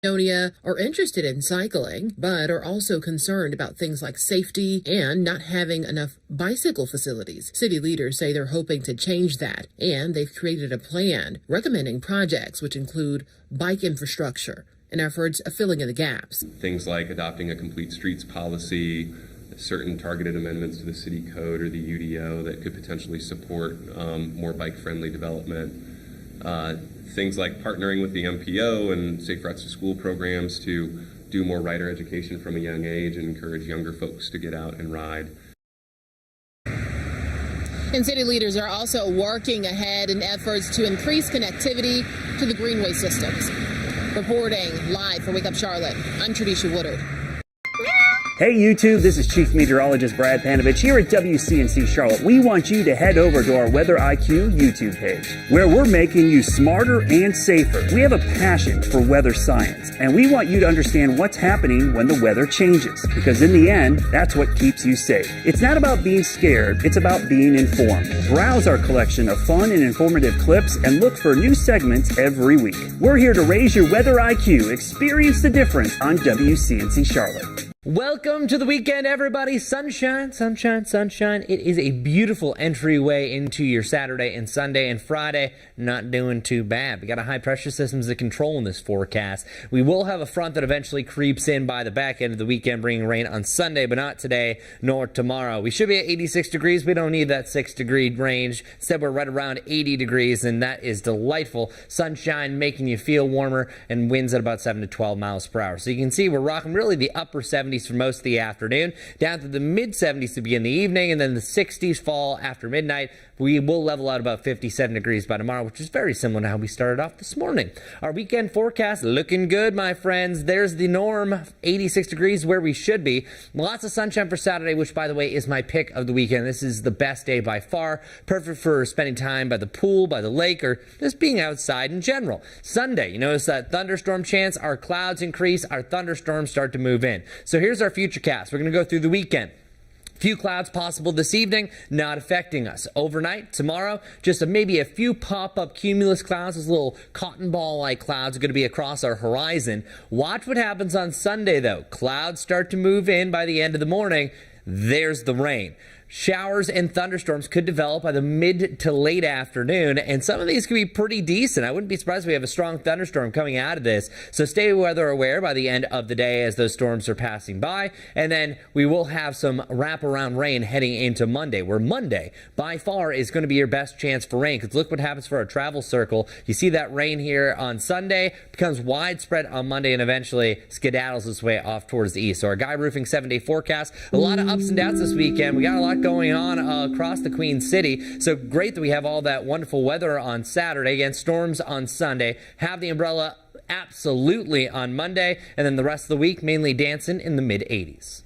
are interested in cycling, but are also concerned about things like safety and not having enough bicycle facilities. City leaders say they're hoping to change that, and they've created a plan recommending projects which include bike infrastructure and efforts of filling in the gaps. Things like adopting a complete streets policy, certain targeted amendments to the city code or the UDO that could potentially support more bike-friendly development. Things like partnering with the MPO and Safe Routes to School programs to do more rider education from a young age and encourage younger folks to get out and ride. And city leaders are also working ahead in efforts to increase connectivity to the greenway systems. Reporting live for Wake Up Charlotte, I'm Tradisha Woodard. Hey YouTube, this is Chief Meteorologist Brad Panovich here at WCNC Charlotte. We want you to head over to our Weather IQ YouTube page, where we're making you smarter and safer. We have a passion for weather science, and we want you to understand what's happening when the weather changes, because in the end, that's what keeps you safe. It's not about being scared, it's about being informed. Browse our collection of fun and informative clips and look for new segments every week. We're here to raise your weather IQ. Experience the difference on WCNC Charlotte. Welcome to the weekend, everybody. Sunshine, sunshine, sunshine. It is a beautiful entryway into your Saturday and Sunday and Friday. Not doing too bad. We got a high pressure systems to control in this forecast. We will have a front that eventually creeps in by the back end of the weekend, bringing rain on Sunday, but not today nor tomorrow. We should be at 86 degrees. We don't need that 6-degree range. Instead, we're right around 80 degrees, and that is delightful. Sunshine making you feel warmer, and winds at about 7 to 12 miles per hour. So you can see we're rocking really the upper 70s for most of the afternoon, down to the mid-70s to begin the evening, and then the 60s fall after midnight. We will level out about 57 degrees by tomorrow, which is very similar to how we started off this morning. Our weekend forecast looking good, my friends. There's the norm, 86 degrees where we should be. Lots of sunshine for Saturday, which, by the way, is my pick of the weekend. This is the best day by far. Perfect for spending time by the pool, by the lake, or just being outside in general. Sunday, you notice that thunderstorm chance. Our clouds increase. Our thunderstorms start to move in. So here's our future cast. We're going to go through the weekend. Few clouds possible this evening, not affecting us. Overnight, tomorrow, just maybe a few pop-up cumulus clouds. Those little cotton ball-like clouds are going to be across our horizon. Watch what happens on Sunday, though. Clouds start to move in by the end of the morning. There's the rain. Showers and thunderstorms could develop by the mid to late afternoon, and some of these could be pretty decent. I wouldn't be surprised if we have a strong thunderstorm coming out of this. So stay weather aware by the end of the day as those storms are passing by. And then we will have some wraparound rain heading into Monday, where Monday by far is going to be your best chance for rain, because look what happens for our travel circle. You see that rain here on Sunday, becomes widespread on Monday, and eventually skedaddles its way off towards the east. So our Guy Roofing 7-day forecast, a lot of ups and downs this weekend. We got a lot going on across the Queen City. So great that we have all that wonderful weather on Saturday. Again, storms on Sunday. Have the umbrella absolutely on Monday. And then the rest of the week, mainly dancing in the mid-80s.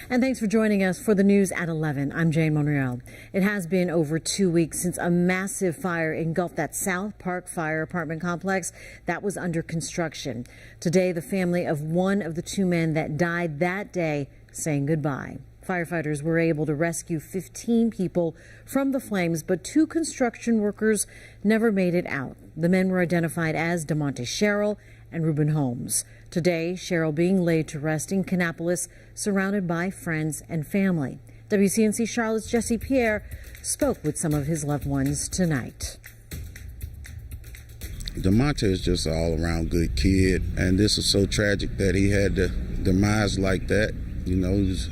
And thanks for joining us for the news at 11. I'm Jane Monreal. It has been over 2 weeks since a massive fire engulfed that South Park Fire apartment complex that was under construction. Today, the family of one of the two men that died that day saying goodbye. Firefighters were able to rescue 15 people from the flames, but 2 construction workers never made it out. The men were identified as DeMonte Sherrill and Reuben Holmes. Today, Sherrill being laid to rest in Kannapolis, surrounded by friends and family. WCNC Charlotte's Jesse Pierre spoke with some of his loved ones tonight. DeMonte is just an all-around good kid, and this is so tragic that he had the demise like that. You know, he was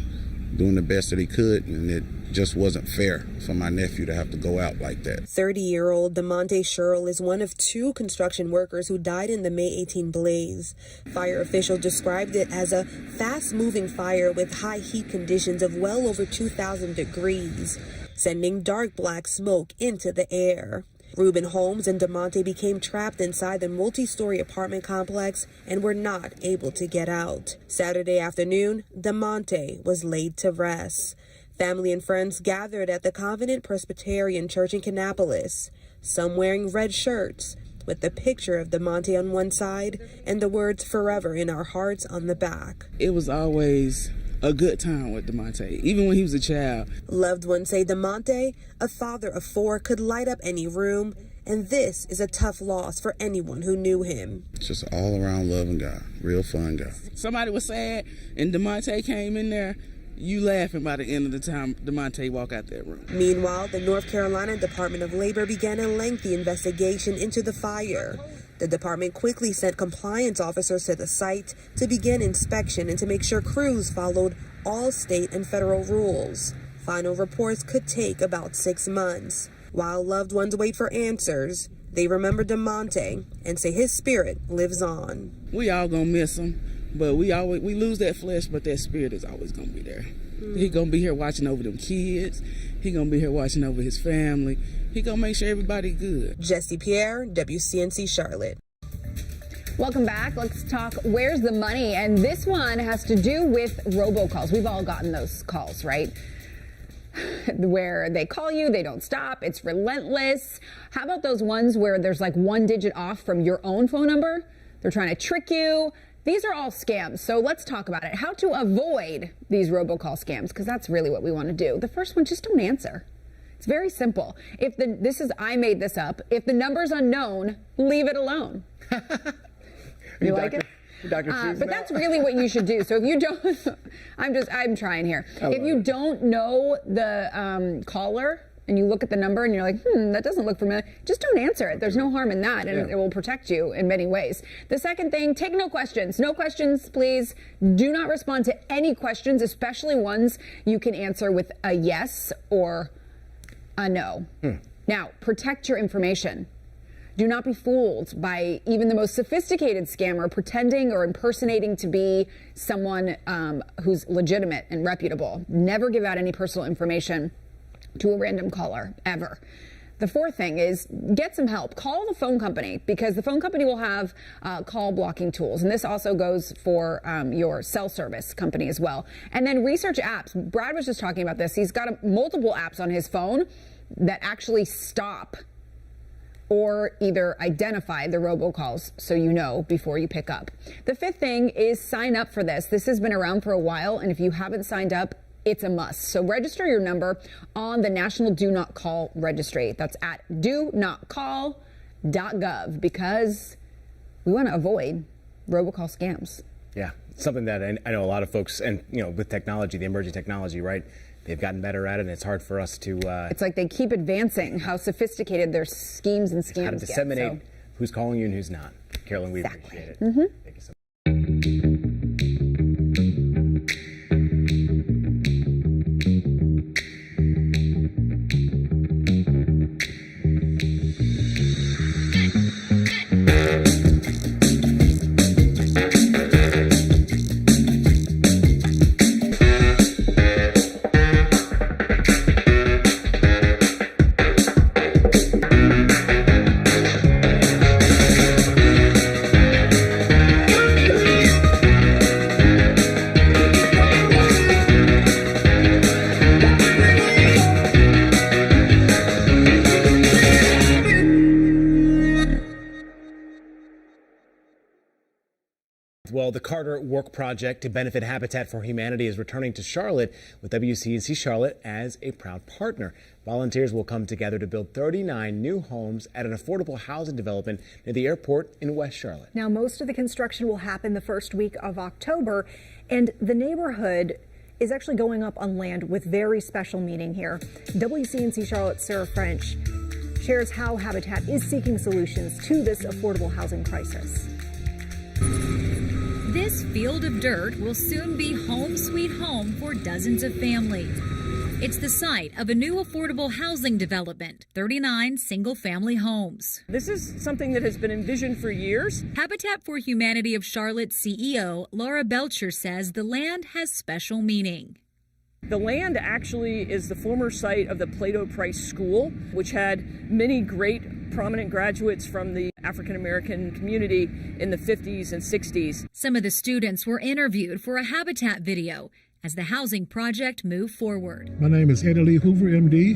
doing the best that he could, and it just wasn't fair for my nephew to have to go out like that. 30-year-old DeMonte Sherrill is one of 2 construction workers who died in the May 18 blaze. Fire officials described it as a fast-moving fire with high heat conditions of well over 2,000 degrees, sending dark black smoke into the air. Reuben Holmes and DeMonte became trapped inside the multi-story apartment complex and were not able to get out. Saturday afternoon, DeMonte was laid to rest. Family and friends gathered at the Covenant Presbyterian Church in Kannapolis, some wearing red shirts with the picture of DeMonte on one side and the words "Forever in Our Hearts" on the back. It was always a good time with DeMonte, even when he was a child. Loved ones say DeMonte, a father of 4, could light up any room, and this is a tough loss for anyone who knew him. Just all around loving guy, real fun guy. Somebody was sad, and DeMonte came in there. You laughing by the end of the time DeMonte walked out that room. Meanwhile, the North Carolina Department of Labor began a lengthy investigation into the fire. The department quickly sent compliance officers to the site to begin inspection and to make sure crews followed all state and federal rules. Final reports could take about 6 months. While loved ones wait for answers, they remember DeMonte and say his spirit lives on. We all gonna miss him, but we lose that flesh, but that spirit is always gonna be there. He gonna be here watching over them kids. He gonna be here watching over his family. He gonna make sure everybody good. Jessie Pierre, WCNC Charlotte. Welcome back. Let's talk Where's the Money? And this one has to do with robocalls. We've all gotten those calls, right? Where they call you, they don't stop, it's relentless. How about those ones where there's like 1 digit off from your own phone number? They're trying to trick you. These are all scams. So let's talk about it. How to avoid these robocall scams, because that's really what we want to do. The first one, just don't answer. It's very simple. I made this up. If the number's unknown, leave it alone. You like it? But that's really what you should do. So if you don't, I'm trying here. If you don't know the caller and you look at the number and you're like, that doesn't look familiar, just don't answer it. There's no harm in that, and it will protect you in many ways. The second thing, take no questions. No questions, please. Do not respond to any questions, especially ones you can answer with a yes or a no. Now, protect your information. Do not be fooled by even the most sophisticated scammer pretending or impersonating to be someone who's legitimate and reputable. Never give out any personal information to a random caller, ever. The fourth thing is get some help. Call the phone company, because the phone company will have call blocking tools. And this also goes for your cell service company as well. And then research apps. Brad was just talking about this. He's got multiple apps on his phone that actually stop or either identify the robocalls so you know before you pick up. The fifth thing is sign up for this. This has been around for a while, and if you haven't signed up, it's a must. So register your number on the National Do Not Call Registry. That's at donotcall.gov, because we want to avoid robocall scams. Yeah, something that I know a lot of folks, and with technology, the emerging technology, right? They've gotten better at it, and it's hard for us to... it's like they keep advancing how sophisticated their schemes and scams how to disseminate who's calling you and who's not. Carolyn, we appreciate it. Thank you so much. Well, the Carter Work Project to benefit Habitat for Humanity is returning to Charlotte, with WCNC Charlotte as a proud partner. Volunteers will come together to build 39 new homes at an affordable housing development near the airport in West Charlotte. Now, most of the construction will happen the first week of October, and the neighborhood is actually going up on land with very special meaning here. WCNC Charlotte's Sarah French shares how Habitat is seeking solutions to this affordable housing crisis. This field of dirt will soon be home sweet home for dozens of families. It's the site of a new affordable housing development, 39 single-family homes. This is something that has been envisioned for years. Habitat for Humanity of Charlotte CEO Laura Belcher says the land has special meaning. The land actually is the former site of the Plato Price School, which had many great prominent graduates from the African American community in the 50s and 60s. Some of the students were interviewed for a Habitat video as the housing project moved forward. My name is Eddie Lee Hoover, MD.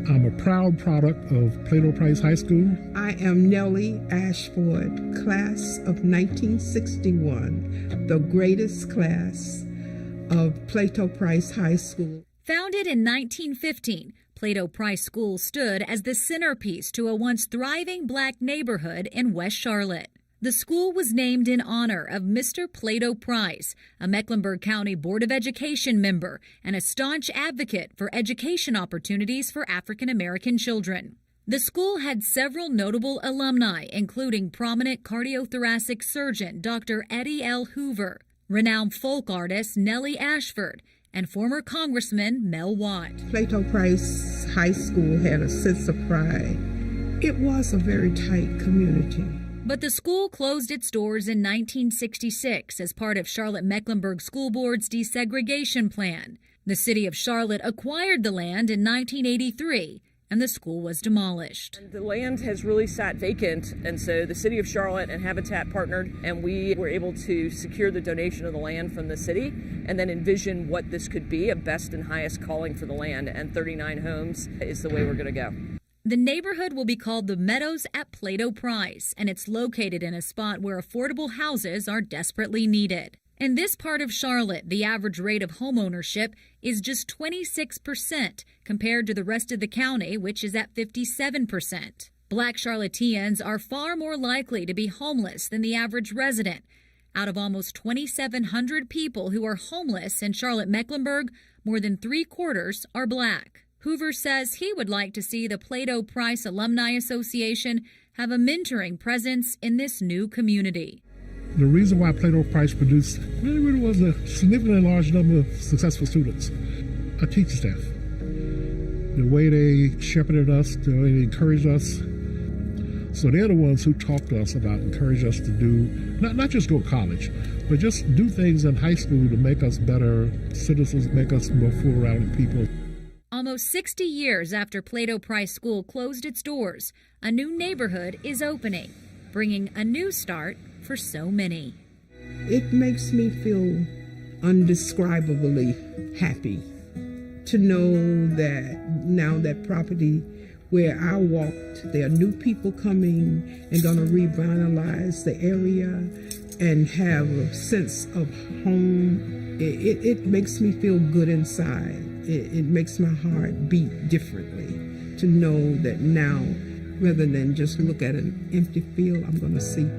I'm a proud product of Plato Price High School. I am Nellie Ashford, class of 1961, the greatest class of Plato Price High School. Founded in 1915, Plato Price School stood as the centerpiece to a once thriving black neighborhood in West Charlotte. The school was named in honor of Mr. Plato Price, a Mecklenburg County Board of Education member and a staunch advocate for education opportunities for African American children. The school had several notable alumni, including prominent cardiothoracic surgeon Dr. Eddie L. Hoover, renowned folk artist Nellie Ashford, and former Congressman Mel Watt. Plato Price High School had a sense of pride. It was a very tight community. But the school closed its doors in 1966 as part of Charlotte-Mecklenburg School Board's desegregation plan. The city of Charlotte acquired the land in 1983, and the school was demolished. The land has really sat vacant, and so the city of Charlotte and Habitat partnered, and we were able to secure the donation of the land from the city and then envision what this could be, a best and highest calling for the land, and 39 homes is the way we're going to go. The neighborhood will be called the Meadows at Plato Price, and it's located in a spot where affordable houses are desperately needed. In this part of Charlotte, the average rate of homeownership is just 26% compared to the rest of the county, which is at 57%. Black Charlotteans are far more likely to be homeless than the average resident. Out of almost 2,700 people who are homeless in Charlotte-Mecklenburg, more than 3/4 are black. Hoover says he would like to see the Plato Price Alumni Association have a mentoring presence in this new community. The reason why Plato Price produced really was a significantly large number of successful students, a teaching staff. The way they shepherded us, the way they encouraged us. So they're the ones who talk to us about, encourage us to do, not just go to college, but just do things in high school to make us better citizens, make us more full-rounded people. Almost 60 years after Plato Price School closed its doors, a new neighborhood is opening, bringing a new start for so many. It makes me feel undescribably happy to know that now that property where I walked, there are new people coming and going to revitalize the area and have a sense of home. It makes me feel good inside. It makes my heart beat differently to know that now, rather than just look at an empty field, I'm going to see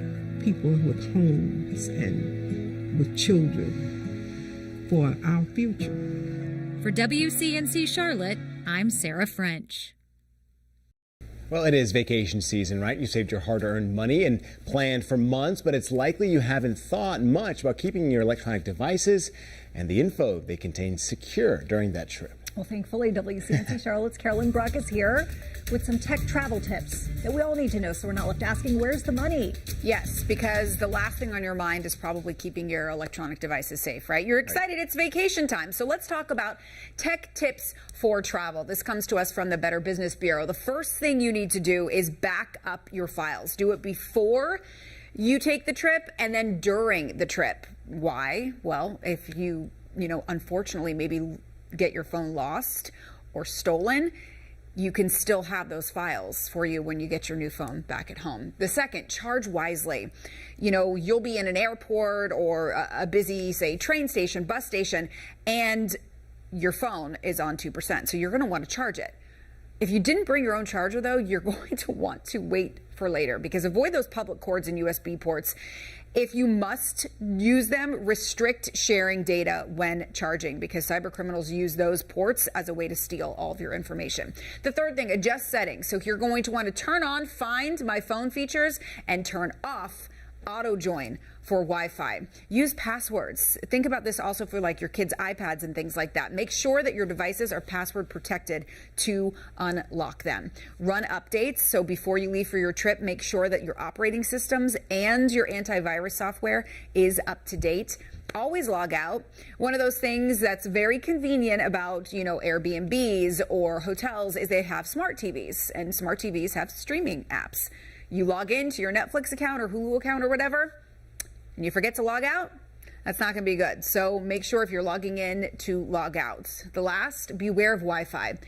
people with homes and with children for our future. For WCNC Charlotte, I'm Sarah French. Well, it is vacation season, right? You saved your hard-earned money and planned for months, but it's likely you haven't thought much about keeping your electronic devices and the info they contain secure during that trip. Well, thankfully, WCNC Charlotte's Carolyn Bruck is here with some tech travel tips that we all need to know so we're not left asking, where's the money? Yes, because the last thing on your mind is probably keeping your electronic devices safe, right? You're excited, right. It's vacation time. So let's talk about tech tips for travel. This comes to us from the Better Business Bureau. The first thing you need to do is back up your files. Do it before you take the trip and then during the trip. Why? Well, if you unfortunately maybe get your phone lost or stolen, you can still have those files for you when you get your new phone back at home. The second, charge wisely. You'll be in an airport or a busy, say, train station, bus station, and your phone is on 2%. So you're going to want to charge it. If you didn't bring your own charger, though, you're going to want to wait for later, because avoid those public cords and USB ports. If you must use them, restrict sharing data when charging, because cyber criminals use those ports as a way to steal all of your information. The third thing, adjust settings. So you're going to want to turn on Find My Phone features and turn off Auto Join for Wi-Fi. Use passwords. Think about this also for like your kids' iPads and things like that. Make sure that your devices are password protected to unlock them. Run updates. So before you leave for your trip, make sure that your operating systems and your antivirus software is up to date. Always log out. One of those things that's very convenient about, Airbnbs or hotels is they have smart TVs, and smart TVs have streaming apps. You log into your Netflix account or Hulu account or whatever, and you forget to log out, that's not going to be good. So make sure if you're logging in to log out. The last, beware of Wi-Fi.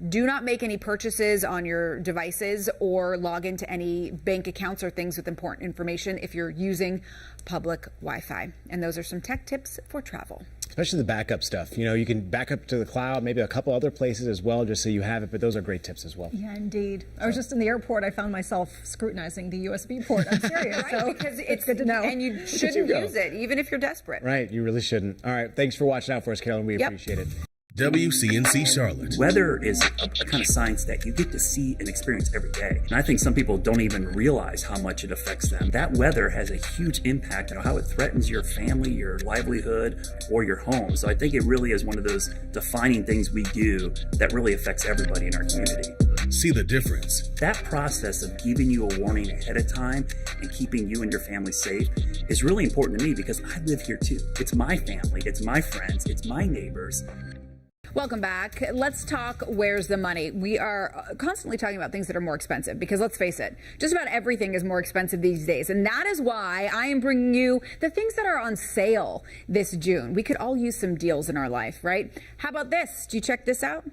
Do not make any purchases on your devices or log into any bank accounts or things with important information if you're using public Wi-Fi. And those are some tech tips for travel. Especially the backup stuff. You know, you can back up to the cloud, maybe a couple other places as well, just so you have it. But those are great tips as well. Yeah, indeed. I was just in the airport. I found myself scrutinizing the USB port. I'm serious. Right, so because it's good to know. And you shouldn't use it, even if you're desperate. Right, you really shouldn't. All right, thanks for watching out for us, Carolyn. We appreciate it. WCNC Charlotte. Weather is a kind of science that you get to see and experience every day. And I think some people don't even realize how much it affects them. That weather has a huge impact on how it threatens your family, your livelihood, or your home. So I think it really is one of those defining things we do that really affects everybody in our community. See the difference. That process of giving you a warning ahead of time and keeping you and your family safe is really important to me because I live here too. It's my family, it's my friends, it's my neighbors. Welcome back. Let's talk where's the money. We are constantly talking about things that are more expensive because let's face it, just about everything is more expensive these days. And that is why I am bringing you the things that are on sale this June. We could all use some deals in our life, right? How about this? Do you check this out?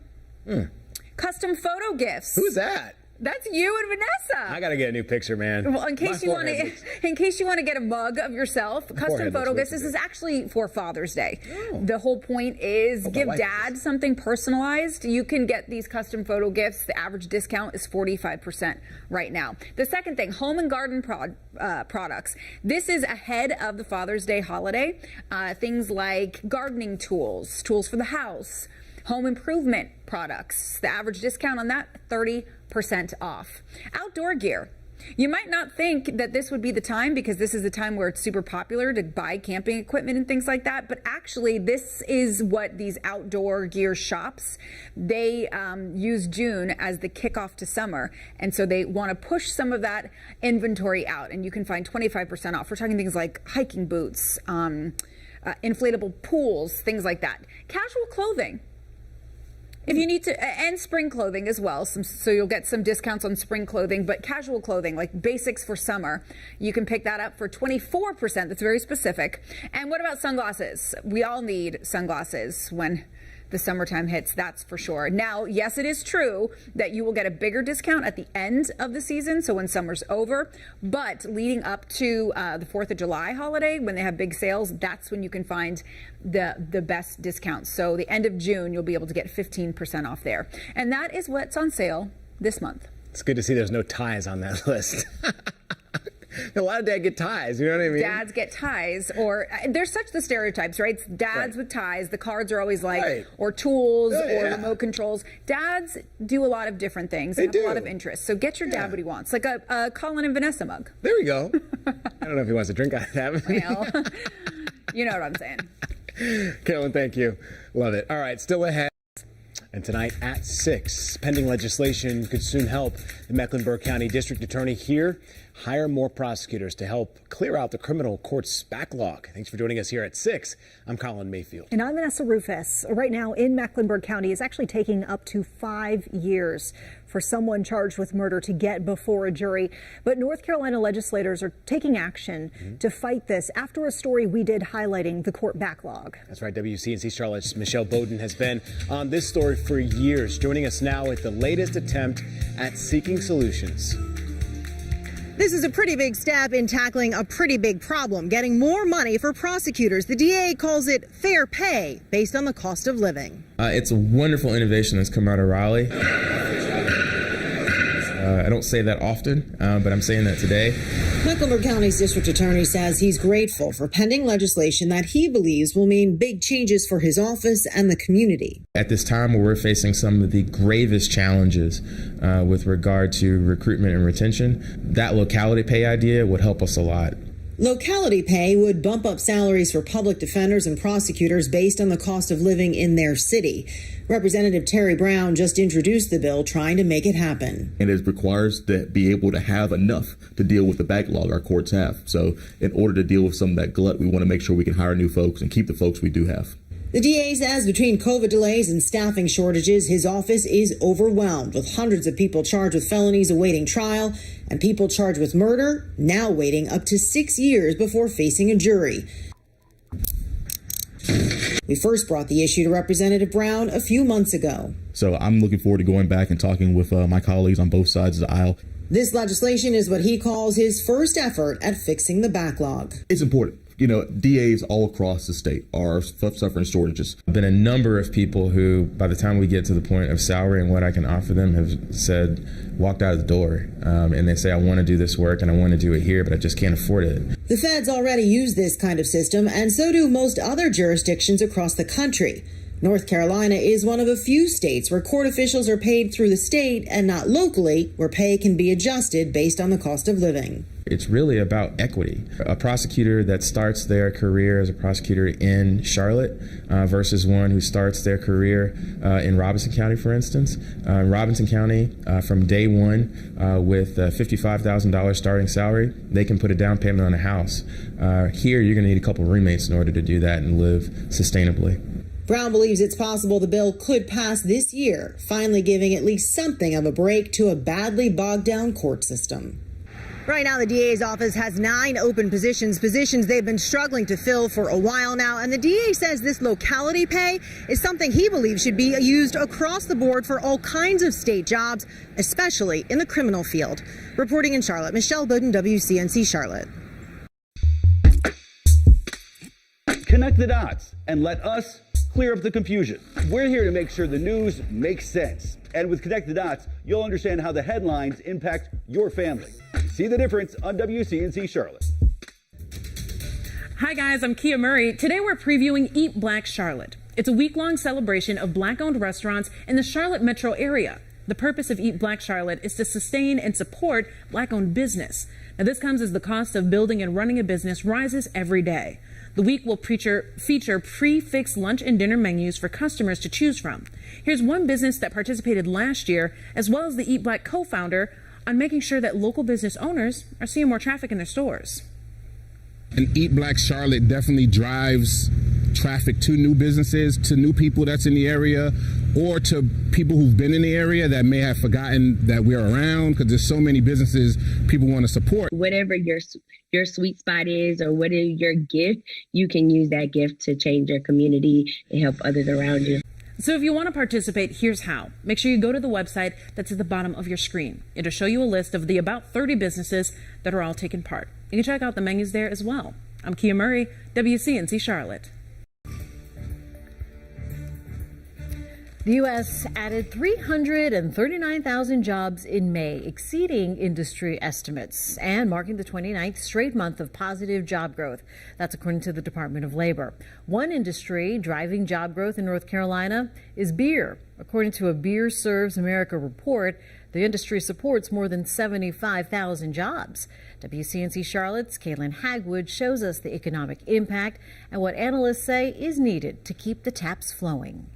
Custom photo gifts. Who's that? That's you and Vanessa. I gotta get a new picture, man. Well, in case you want to get a mug of yourself, custom photo gifts. This is actually for Father's Day. The whole point is give dad something personalized. You can get these custom photo gifts. The average discount is 45% right now. The second thing, home and garden products. This is ahead of the Father's Day holiday. Things like gardening tools, tools for the house, home improvement products. The average discount on that, 30% off. Outdoor gear. You might not think that this would be the time because this is the time where it's super popular to buy camping equipment and things like that. But actually, this is what these outdoor gear shops, they use June as the kickoff to summer. And so they want to push some of that inventory out. And you can find 25% off. We're talking things like hiking boots, inflatable pools, things like that. Casual clothing. If you need to, and spring clothing as well, so you'll get some discounts on spring clothing, but casual clothing, like basics for summer, you can pick that up for 24%. That's very specific. And what about sunglasses? We all need sunglasses when the summertime hits, that's for sure. Now, yes, it is true that you will get a bigger discount at the end of the season, so when summer's over, but leading up to the 4th of July holiday, when they have big sales, that's when you can find the best discounts. So the end of June, you'll be able to get 15% off there. And that is what's on sale this month. It's good to see there's no ties on that list. A lot of dads get ties, you know what I mean? Dads get ties, or there's such the stereotypes, right? Dads with ties, the cards are always like, or tools, or remote controls. Dads do a lot of different things and have a lot of interests. So get your dad what he wants, like a Colin and Vanessa mug. There we go. I don't know if he wants to drink out of that. Well, you know what I'm saying. Carolyn, thank you. Love it. All right, still ahead. And tonight at 6, pending legislation could soon help the Mecklenburg County District Attorney here hire more prosecutors to help clear out the criminal court's backlog. Thanks for joining us here at 6. I'm Colin Mayfield. And I'm Vanessa Rufus. Right now in Mecklenburg County, it's actually taking up to 5 years for someone charged with murder to get before a jury. But North Carolina legislators are taking action to fight this after a story we did highlighting the court backlog. That's right. WCNC Charlotte's Michelle Bowden has been on this story for years, joining us now with the latest attempt at seeking solutions. This is a pretty big step in tackling a pretty big problem, getting more money for prosecutors. The DA calls it fair pay based on the cost of living. It's a wonderful innovation that's come out of Raleigh. I don't say that often, but I'm saying that today. Mecklenburg County's district attorney says he's grateful for pending legislation that he believes will mean big changes for his office and the community. At this time where we're facing some of the gravest challenges with regard to recruitment and retention, that locality pay idea would help us a lot. Locality pay would bump up salaries for public defenders and prosecutors based on the cost of living in their city. Representative Terry Brown just introduced the bill trying to make it happen. And it requires to be able to have enough to deal with the backlog our courts have. So in order to deal with some of that glut, we want to make sure we can hire new folks and keep the folks we do have. The DA says between COVID delays and staffing shortages, his office is overwhelmed with hundreds of people charged with felonies awaiting trial and people charged with murder now waiting up to 6 years before facing a jury. We first brought the issue to Representative Brown a few months ago. So I'm looking forward to going back and talking with my colleagues on both sides of the aisle. This legislation is what he calls his first effort at fixing the backlog. It's important DAs all across the state are suffering shortages. Been a number of people who, by the time we get to the point of salary and what I can offer them, have said, walked out of the door, and they say, I want to do this work and I want to do it here, but I just can't afford it. The feds already use this kind of system, and so do most other jurisdictions across the country. North Carolina is one of a few states where court officials are paid through the state and not locally, where pay can be adjusted based on the cost of living. It's really about equity. A prosecutor that starts their career as a prosecutor in Charlotte versus one who starts their career in Robinson County, for instance. In Robinson County, from day one, with $55,000 starting salary, they can put a down payment on a house. Here, you're going to need a couple roommates in order to do that and live sustainably. Brown believes it's possible the bill could pass this year, finally giving at least something of a break to a badly bogged down court system. Right now, the DA's office has 9 open positions they've been struggling to fill for a while now. And the DA says this locality pay is something he believes should be used across the board for all kinds of state jobs, especially in the criminal field. Reporting in Charlotte, Michelle Bowden, WCNC Charlotte. Connect the dots and let us clear up the confusion. We're here to make sure the news makes sense. And with Connect the Dots, you'll understand how the headlines impact your family. See the difference on WCNC Charlotte. Hi guys, I'm Kia Murray. Today we're previewing Eat Black Charlotte. It's a week-long celebration of Black-owned restaurants in the Charlotte metro area. The purpose of Eat Black Charlotte is to sustain and support Black-owned business. Now this comes as the cost of building and running a business rises every day. The week will feature pre-fixed lunch and dinner menus for customers to choose from. Here's one business that participated last year, as well as the Eat Black co-founder, on making sure that local business owners are seeing more traffic in their stores. And Eat Black Charlotte definitely drives traffic to new businesses, to new people that's in the area, or to people who've been in the area that may have forgotten that we're around, because there's so many businesses people want to support. Whatever your sweet spot is, or whatever your gift, you can use that gift to change your community and help others around you. So if you want to participate, here's how. Make sure you go to the website that's at the bottom of your screen. It'll show you a list of the about 30 businesses that are all taking part. You can check out the menus there as well. I'm Kia Murray, WCNC Charlotte. The U.S. added 339,000 jobs in May, exceeding industry estimates and marking the 29th straight month of positive job growth. That's according to the Department of Labor. One industry driving job growth in North Carolina is beer. According to a Beer Serves America report, the industry supports more than 75,000 jobs. WCNC Charlotte's Caitlin Hagwood shows us the economic impact and what analysts say is needed to keep the taps flowing.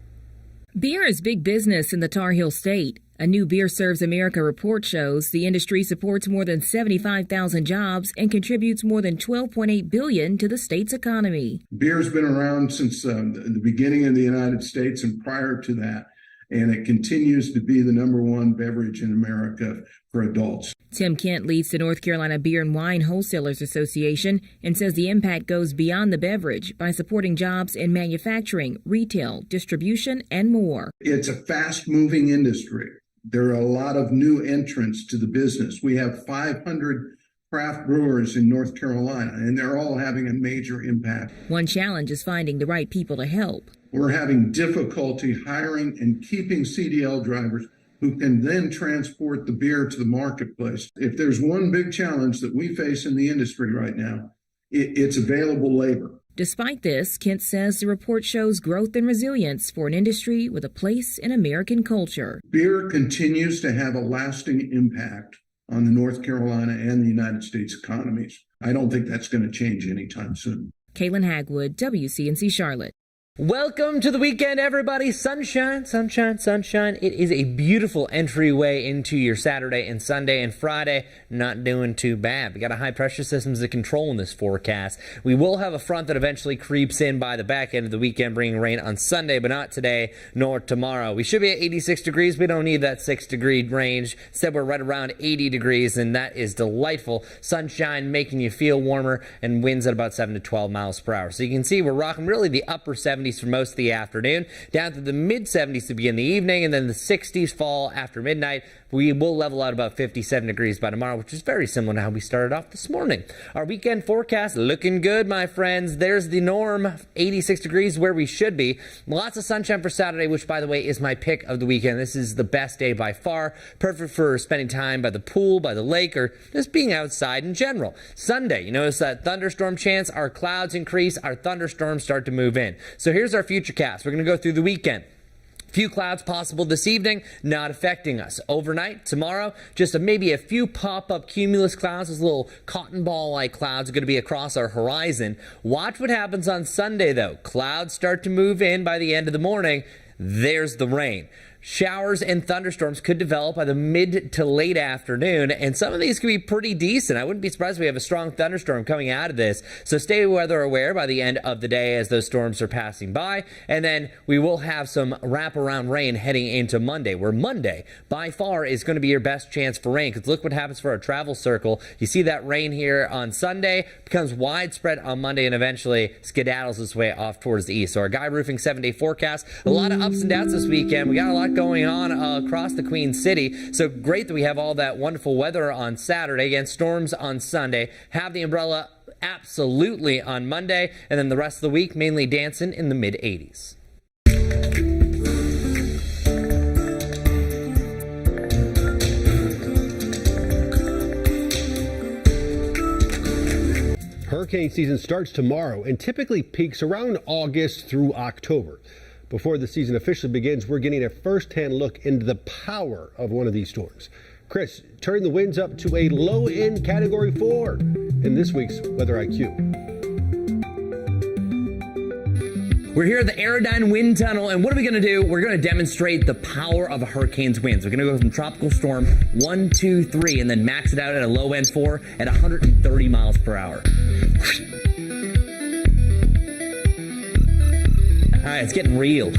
Beer is big business in the Tar Heel State. A new Beer Serves America report shows the industry supports more than 75,000 jobs and contributes more than $12.8 billion to the state's economy. Beer's been around since the beginning of the United States and prior to that, and it continues to be the #1 beverage in America for adults. Tim Kent leads the North Carolina Beer and Wine Wholesalers Association and says the impact goes beyond the beverage by supporting jobs in manufacturing, retail, distribution, and more. It's a fast-moving industry. There are a lot of new entrants to the business. We have 500 craft brewers in North Carolina, and they're all having a major impact. One challenge is finding the right people to help. We're having difficulty hiring and keeping CDL drivers who can then transport the beer to the marketplace. If there's one big challenge that we face in the industry right now, it's available labor. Despite this, Kent says the report shows growth and resilience for an industry with a place in American culture. Beer continues to have a lasting impact on the North Carolina and the United States economies. I don't think that's going to change anytime soon. Caitlin Hagwood, WCNC Charlotte. Welcome to the weekend, everybody. Sunshine, sunshine, sunshine. It is a beautiful entryway into your Saturday and Sunday and Friday. Not doing too bad. We got a high pressure systems to control in this forecast. We will have a front that eventually creeps in by the back end of the weekend, bringing rain on Sunday, but not today nor tomorrow. We should be at 86 degrees. We don't need that 6-degree range. Instead, we're right around 80 degrees, and that is delightful. Sunshine making you feel warmer, and winds at about 7 to 12 miles per hour. So you can see we're rocking really the upper 70s 70s for most of the afternoon, down to the mid-70s to begin the evening, and then the 60s fall after midnight. We will level out about 57 degrees by tomorrow, which is very similar to how we started off this morning. Our weekend forecast looking good, my friends. There's the norm, 86 degrees where we should be. Lots of sunshine for Saturday, which, by the way, is my pick of the weekend. This is the best day by far. Perfect for spending time by the pool, by the lake, or just being outside in general. Sunday, you notice that thunderstorm chance. Our clouds increase. Our thunderstorms start to move in. So here's our futurecast. We're going to go through the weekend. Few clouds possible this evening, not affecting us. Overnight, tomorrow, just maybe a few pop-up cumulus clouds, those little cotton ball-like clouds are going to be across our horizon. Watch what happens on Sunday, though. Clouds start to move in by the end of the morning. There's the rain. Showers and thunderstorms could develop by the mid to late afternoon, and some of these could be pretty decent. I wouldn't be surprised if we have a strong thunderstorm coming out of this. So stay weather aware by the end of the day as those storms are passing by. And then we will have some wraparound rain heading into Monday, where Monday by far is going to be your best chance for rain, because look what happens for our travel circle. You see that rain here on Sunday, becomes widespread on Monday, and eventually skedaddles its way off towards the east. So our Guy Roofing 7-day forecast, a lot of ups and downs this weekend. We got a lot going on across the Queen City. So great that we have all that wonderful weather on Saturday. Again, storms on Sunday. Have the umbrella absolutely on Monday. And then the rest of the week, mainly dancing in the mid-80s. Hurricane season starts tomorrow and typically peaks around August through October. Before the season officially begins, we're getting a first-hand look into the power of one of these storms. Chris, turning the winds up to a low-end Category 4 in this week's Weather IQ. We're here at the Aerodyne Wind Tunnel, and what are we going to do? We're going to demonstrate the power of a hurricane's winds. We're going to go from tropical storm 1, 2, 3, and then max it out at a low-end 4 at 130 miles per hour. All right, it's getting real.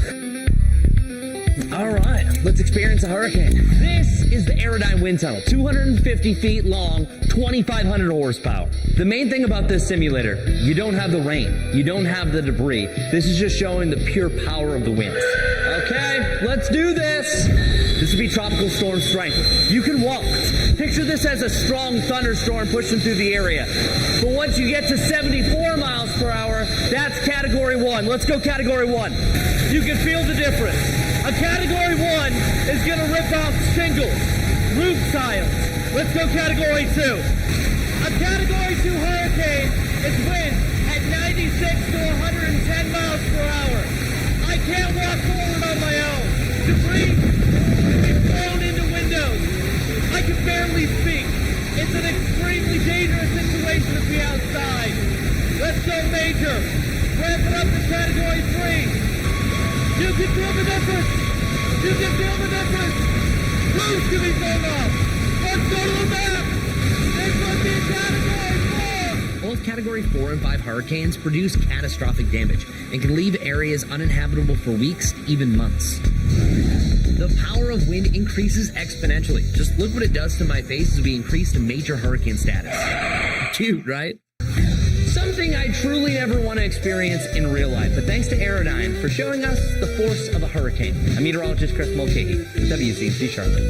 All right, let's experience a hurricane. This is the Aerodyne Wind Tunnel, 250 feet long, 2,500 horsepower. The main thing about this simulator, you don't have the rain, you don't have the debris. This is just showing the pure power of the winds. Okay, let's do this. This would be tropical storm strength. You can walk. Picture this as a strong thunderstorm pushing through the area. But once you get to 74 miles per hour, that's Category 1. Let's go Category 1. You can feel the difference. A Category 1 is going to rip off shingles, roof tiles. Let's go Category 2. A Category 2 hurricane is winds at 96 to 110 miles per hour. I can't walk forward on my own. Debris can be thrown into windows. I can barely speak. It's an extremely dangerous situation to be outside. Let's go Major. Ramp it up to Category 3. You can feel the difference. You can feel the difference. Roofs can be blown off. Let's go to the map. This would be Category 4. Both Category 4 and 5 hurricanes produce catastrophic damage and can leave areas uninhabitable for weeks, even months. The power of wind increases exponentially. Just look what it does to my face as we increase to major hurricane status. Cute, right? Something I truly never want to experience in real life, but thanks to Aerodyne for showing us the force of a hurricane. I'm meteorologist Chris Mulcahy, WCNC Charlotte.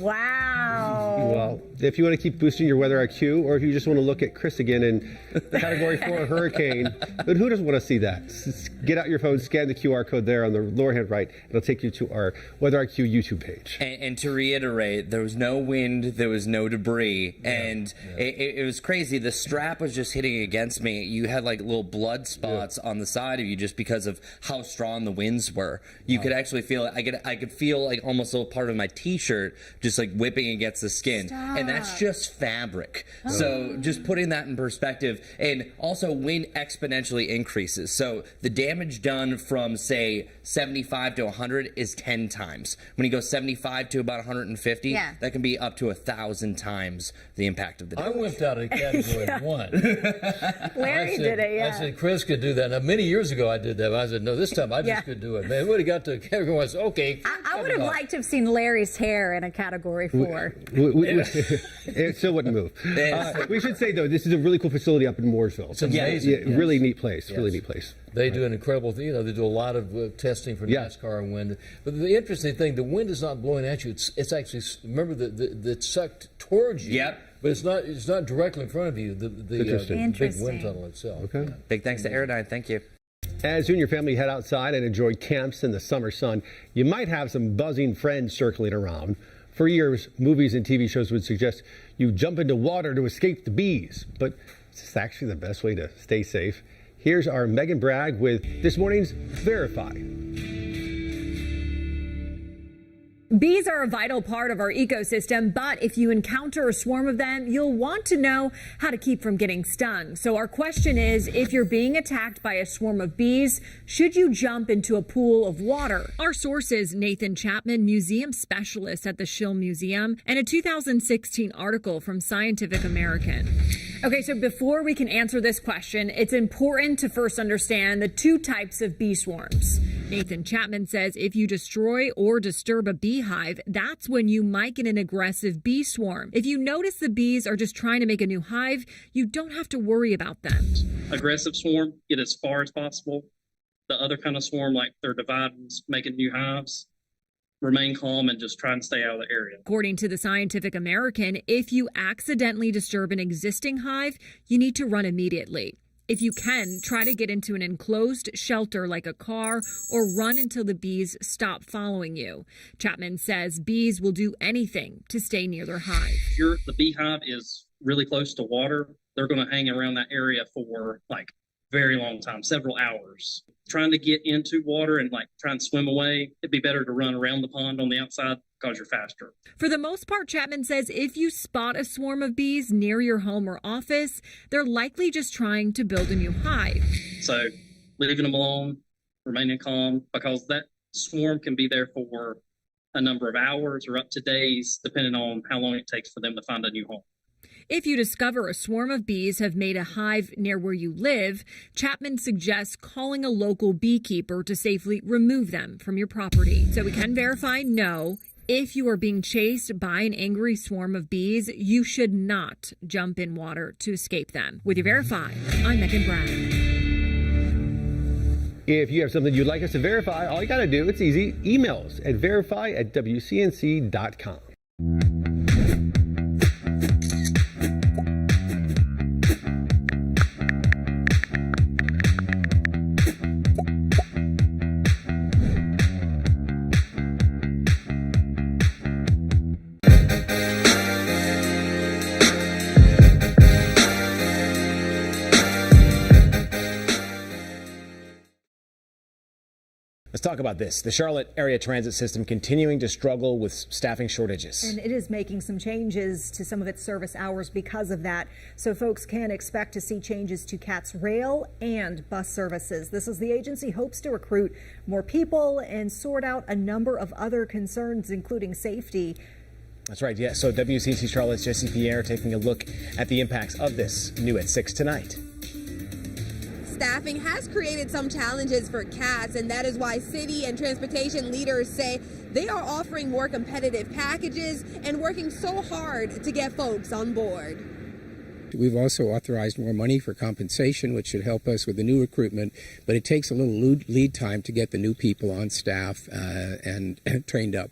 Wow. Well, if you want to keep boosting your weather IQ, or if you just want to look at Chris again in the Category 4 hurricane, but who doesn't want to see that? Get out your phone, scan the QR code there on the lower hand right. It'll take you to our Weather IQ YouTube page. And to reiterate, there was no wind, there was no debris, and it was crazy. The strap was just hitting against me. You had like little blood spots on the side of you just because of how strong the winds were. You could actually feel it. I could feel like almost a little part of my t-shirt just like whipping against the skin. Stop. And that's just fabric. So just putting that in perspective, and also wind exponentially increases. So the damage done from say 75 to 100 is 10 times. When you go 75 to about 150, that can be up to 1,000 times the impact of the damage. I went out of Category 1. Larry did it, I said, Chris could do that. Now, many years ago I did that. I said, no, this time I just could do it. Man, would have got to Category 1. I said, okay. I would have liked to have seen Larry's hair in a Category 4. It still wouldn't move. We should say, though, this is a really cool facility up in Mooresville. It's amazing. Yeah, really neat place. Yes. Really neat place. They do an incredible thing. They do a lot of testing for NASCAR and wind. But the interesting thing, the wind is not blowing at you. It's actually, remember, it's sucked towards you. Yep. But it's not directly in front of you, the big wind tunnel itself. Okay. Yeah. Big thanks to Aerodyne. Thank you. As you and your family head outside and enjoy camps in the summer sun, you might have some buzzing friends circling around. For years, movies and TV shows would suggest you jump into water to escape the bees. But is this actually the best way to stay safe? Here's our Megan Bragg with this morning's Verify. Bees are a vital part of our ecosystem, but if you encounter a swarm of them, you'll want to know how to keep from getting stung. So our question is, if you're being attacked by a swarm of bees, should you jump into a pool of water? Our source is Nathan Chapman, museum specialist at the Schill Museum, and a 2016 article from Scientific American. Okay, so before we can answer this question, it's important to first understand the two types of bee swarms. Nathan Chapman says if you destroy or disturb a beehive, that's when you might get an aggressive bee swarm. If you notice the bees are just trying to make a new hive, you don't have to worry about them. Aggressive swarm, get as far as possible. The other kind of swarm, like they're dividing, making new hives, remain calm and just try and stay out of the area. According to the Scientific American, if you accidentally disturb an existing hive, you need to run immediately. If you can, try to get into an enclosed shelter like a car or run until the bees stop following you. Chapman says bees will do anything to stay near their hive. If the beehive is really close to water, they're going to hang around that area for like very long time, several hours. Trying to get into water and try and swim away, it'd be better to run around the pond on the outside because you're faster. For the most part, Chapman says if you spot a swarm of bees near your home or office, they're likely just trying to build a new hive. So leaving them alone, remaining calm, because that swarm can be there for a number of hours or up to days, depending on how long it takes for them to find a new home. If you discover a swarm of bees have made a hive near where you live, Chapman suggests calling a local beekeeper to safely remove them from your property. So we can verify no. If you are being chased by an angry swarm of bees, you should not jump in water to escape them. With your Verify, I'm Megan Bragg. If you have something you'd like us to verify, all you got to do, it's easy. Email us at verify@wcnc.com. Let's talk about this. The Charlotte area transit system continuing to struggle with staffing shortages. And it is making some changes to some of its service hours because of that. So folks can expect to see changes to CAT's rail and bus services. This is the agency hopes to recruit more people and sort out a number of other concerns, including safety. That's right. Yeah. So WCNC Charlotte's Jesse Pierre taking a look at the impacts of this. New at 6 tonight. Staffing has created some challenges for CATS, and that is why city and transportation leaders say they are offering more competitive packages and working so hard to get folks on board. We've also authorized more money for compensation, which should help us with the new recruitment, but it takes a little lead time to get the new people on staff and trained up.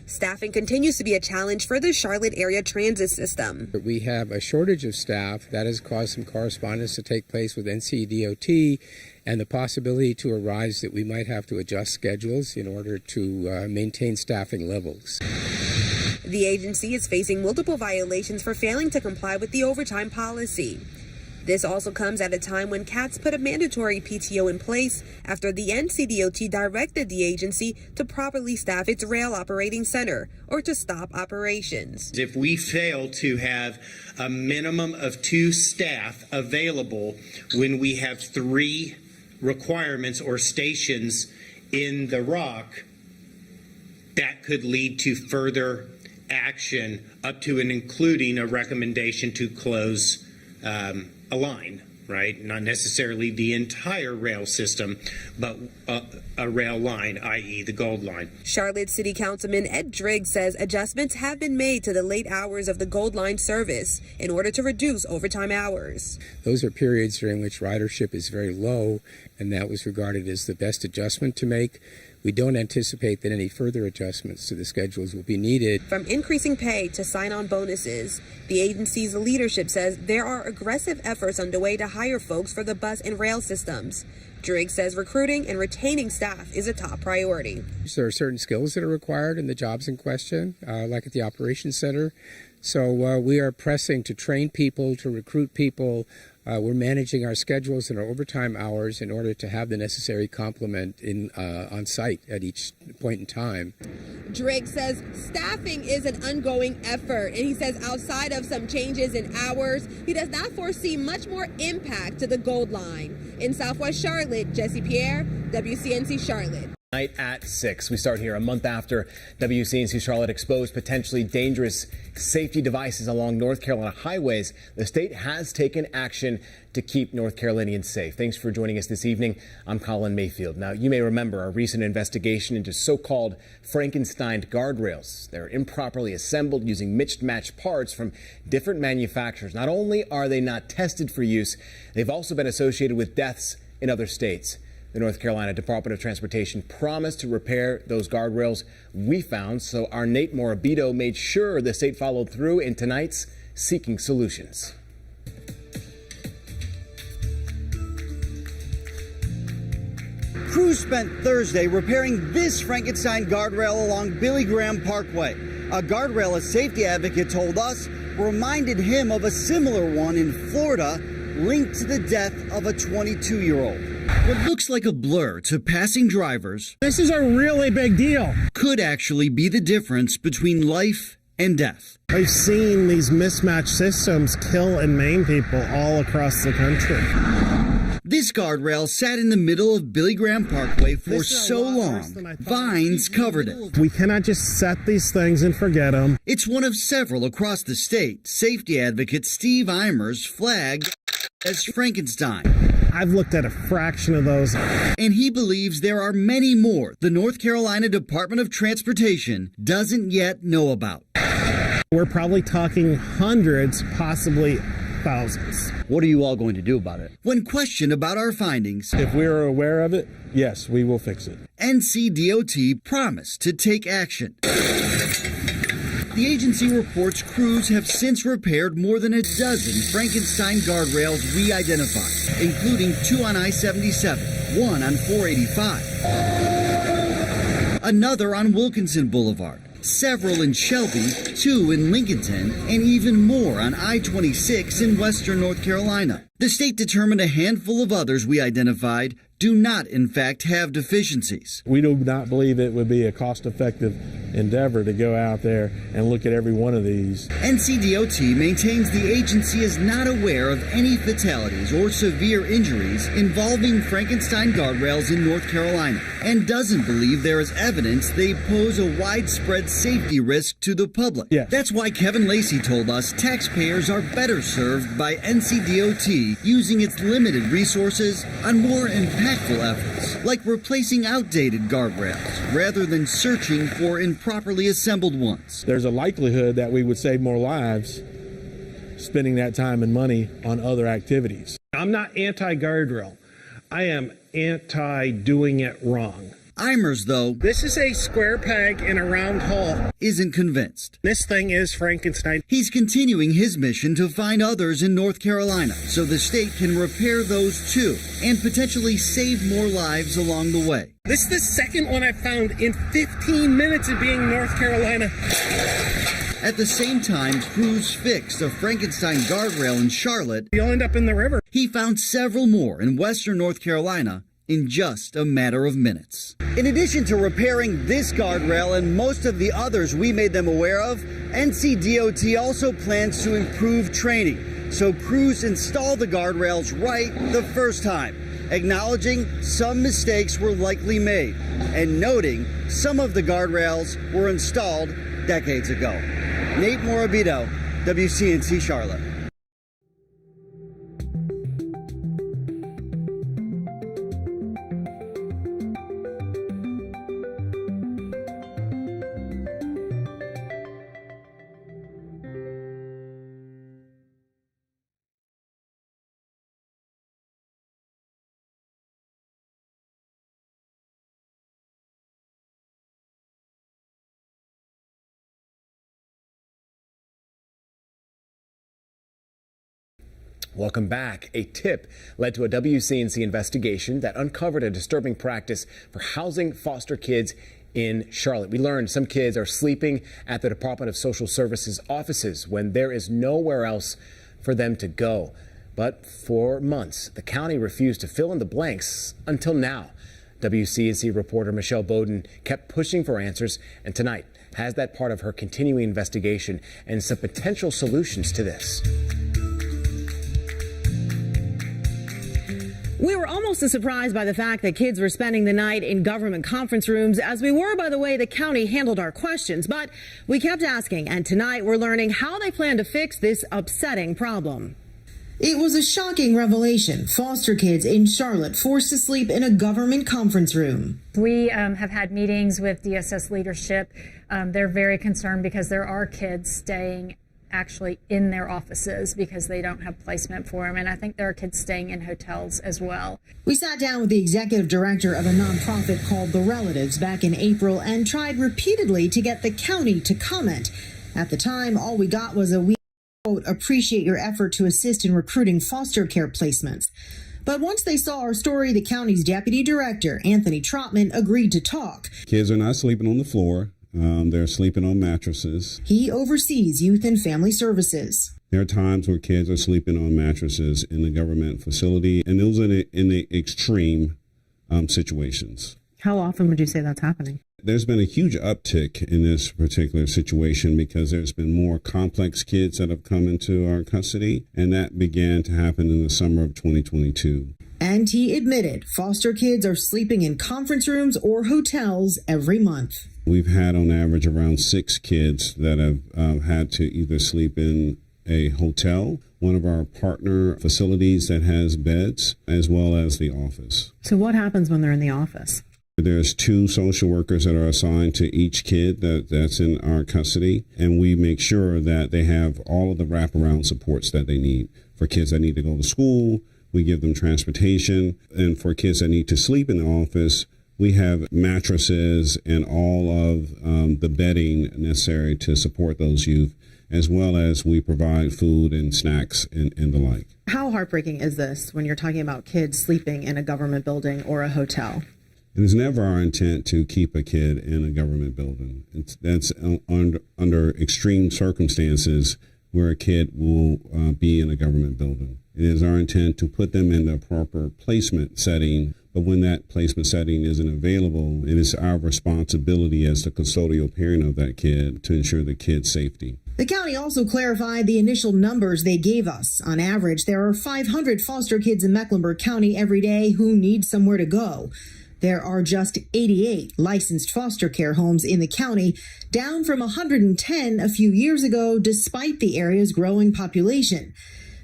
Staffing continues to be a challenge for the Charlotte area transit system. We have a shortage of staff. That has caused some correspondence to take place with NCDOT and the possibility to arise that we might have to adjust schedules in order to maintain staffing levels. The agency is facing multiple violations for failing to comply with the overtime policy. This also comes at a time when CATS put a mandatory PTO in place after the NCDOT directed the agency to properly staff its rail operating center or to stop operations. If we fail to have a minimum of 2 staff available when we have 3 requirements or stations in the rock, that could lead to further action up to and including a recommendation to close a line right? Not necessarily the entire rail system, but a rail line, i.e. the Gold Line. Charlotte City Councilman Ed Driggs says adjustments have been made to the late hours of the Gold Line service in order to reduce overtime hours. Those are periods during which ridership is very low, and that was regarded as the best adjustment to make. We don't anticipate that any further adjustments to the schedules will be needed. From increasing pay to sign-on bonuses, the agency's leadership says there are aggressive efforts underway to hire folks for the bus and rail systems. Driggs says recruiting and retaining staff is a top priority. There are certain skills that are required in the jobs in question, like at the operations center. So we are pressing to train people, to recruit people. We're managing our schedules and our overtime hours in order to have the necessary complement on site at each point in time. Driggs says staffing is an ongoing effort, and he says outside of some changes in hours, he does not foresee much more impact to the Gold Line. In Southwest Charlotte, Jesse Pierre, WCNC Charlotte. Night at 6. We start here a month after WCNC Charlotte exposed potentially dangerous safety devices along North Carolina highways. The state has taken action to keep North Carolinians safe. Thanks for joining us this evening. I'm Colin Mayfield. Now, you may remember a recent investigation into so-called Frankenstein guardrails. They're improperly assembled using mismatched parts from different manufacturers. Not only are they not tested for use, they've also been associated with deaths in other states. The North Carolina Department of Transportation promised to repair those guardrails we found, so our Nate Morabito made sure the state followed through in tonight's Seeking Solutions. Crews spent Thursday repairing this Frankenstein guardrail along Billy Graham Parkway. A guardrail, a safety advocate told us, reminded him of a similar one in Florida linked to the death of a 22-year-old. What looks like a blur to passing drivers, this is a really big deal, could actually be the difference between life and death. I've seen these mismatched systems kill and maim people all across the country. This guardrail sat in the middle of Billy Graham Parkway for so long, vines covered it. We cannot just set these things and forget them. It's one of several across the state safety advocate Steve Eimers flagged as Frankenstein. I've looked at a fraction of those. And he believes there are many more the North Carolina Department of Transportation doesn't yet know about. We're probably talking hundreds, possibly thousands. What are you all going to do about it? When questioned about our findings, if we are aware of it, yes, we will fix it. NCDOT promised to take action. The agency reports crews have since repaired more than a dozen Frankenstein guardrails we identified, including 2 on I-77, 1 on 485, another on Wilkinson Boulevard, several in Shelby, 2 in Lincolnton, and even more on I-26 in western North Carolina. The state determined a handful of others we identified do not, in fact, have deficiencies. We do not believe it would be a cost-effective endeavor to go out there and look at every one of these. NCDOT maintains the agency is not aware of any fatalities or severe injuries involving Frankenstein guardrails in North Carolina and doesn't believe there is evidence they pose a widespread safety risk to the public. Yes. That's why Kevin Lacey told us taxpayers are better served by NCDOT using its limited resources on more impactful efforts, like replacing outdated guardrails rather than searching for improperly assembled ones. There's a likelihood that we would save more lives spending that time and money on other activities. I'm not anti-guardrail. I am anti-doing it wrong. Eimers, though, this is a square peg in a round hole, isn't convinced. This thing is Frankenstein. He's continuing his mission to find others in North Carolina so the state can repair those too and potentially save more lives along the way. This is the second one I found in 15 minutes of being in North Carolina. At the same time, crews fixed a Frankenstein guardrail in Charlotte. You'll end up in the river. He found several more in western North Carolina in just a matter of minutes. In addition to repairing this guardrail and most of the others we made them aware of, NCDOT also plans to improve training so crews install the guardrails right the first time, acknowledging some mistakes were likely made and noting some of the guardrails were installed decades ago. Nate Morabito, WCNC Charlotte. Welcome back. A tip led to a WCNC investigation that uncovered a disturbing practice for housing foster kids in Charlotte. We learned some kids are sleeping at the Department of Social Services offices when there is nowhere else for them to go. But for months, the county refused to fill in the blanks until now. WCNC reporter Michelle Bowden kept pushing for answers, and tonight has that part of her continuing investigation and some potential solutions to this. We were almost as surprised by the fact that kids were spending the night in government conference rooms as we were by the way the county handled our questions. But we kept asking, and tonight we're learning how they plan to fix this upsetting problem. It was a shocking revelation. Foster kids in Charlotte forced to sleep in a government conference room. We have had meetings with DSS leadership. They're very concerned because there are kids staying actually in their offices because they don't have placement for them. And I think there are kids staying in hotels as well. We sat down with the executive director of a nonprofit called The Relatives back in April and tried repeatedly to get the county to comment. At the time, all we got was a "we quote, appreciate your effort to assist in recruiting foster care placements." But once they saw our story, the county's deputy director, Anthony Trotman, agreed to talk. Kids are not sleeping on the floor. They're sleeping on mattresses. He oversees youth and family services. There are times where kids are sleeping on mattresses in the government facility, and those are in the extreme situations. How often would you say that's happening? There's been a huge uptick in this particular situation because there's been more complex kids that have come into our custody, and that began to happen in the summer of 2022. And he admitted foster kids are sleeping in conference rooms or hotels every month. We've had on average around 6 kids that have had to either sleep in a hotel, one of our partner facilities that has beds, as well as the office. So what happens when they're in the office? There's 2 social workers that are assigned to each kid that's in our custody, and we make sure that they have all of the wraparound supports that they need. For kids that need to go to school, we give them transportation, and for kids that need to sleep in the office, we have mattresses and all of the bedding necessary to support those youth, as well as we provide food and snacks and the like. How heartbreaking is this when you're talking about kids sleeping in a government building or a hotel? It is never our intent to keep a kid in a government building. That's under extreme circumstances where a kid will be in a government building. It is our intent to put them in the proper placement setting, but when that placement setting isn't available, it is our responsibility as the custodial parent of that kid to ensure the kid's safety. The county also clarified the initial numbers they gave us. On average, there are 500 foster kids in Mecklenburg County every day who need somewhere to go. There are just 88 licensed foster care homes in the county, down from 110 a few years ago, despite the area's growing population.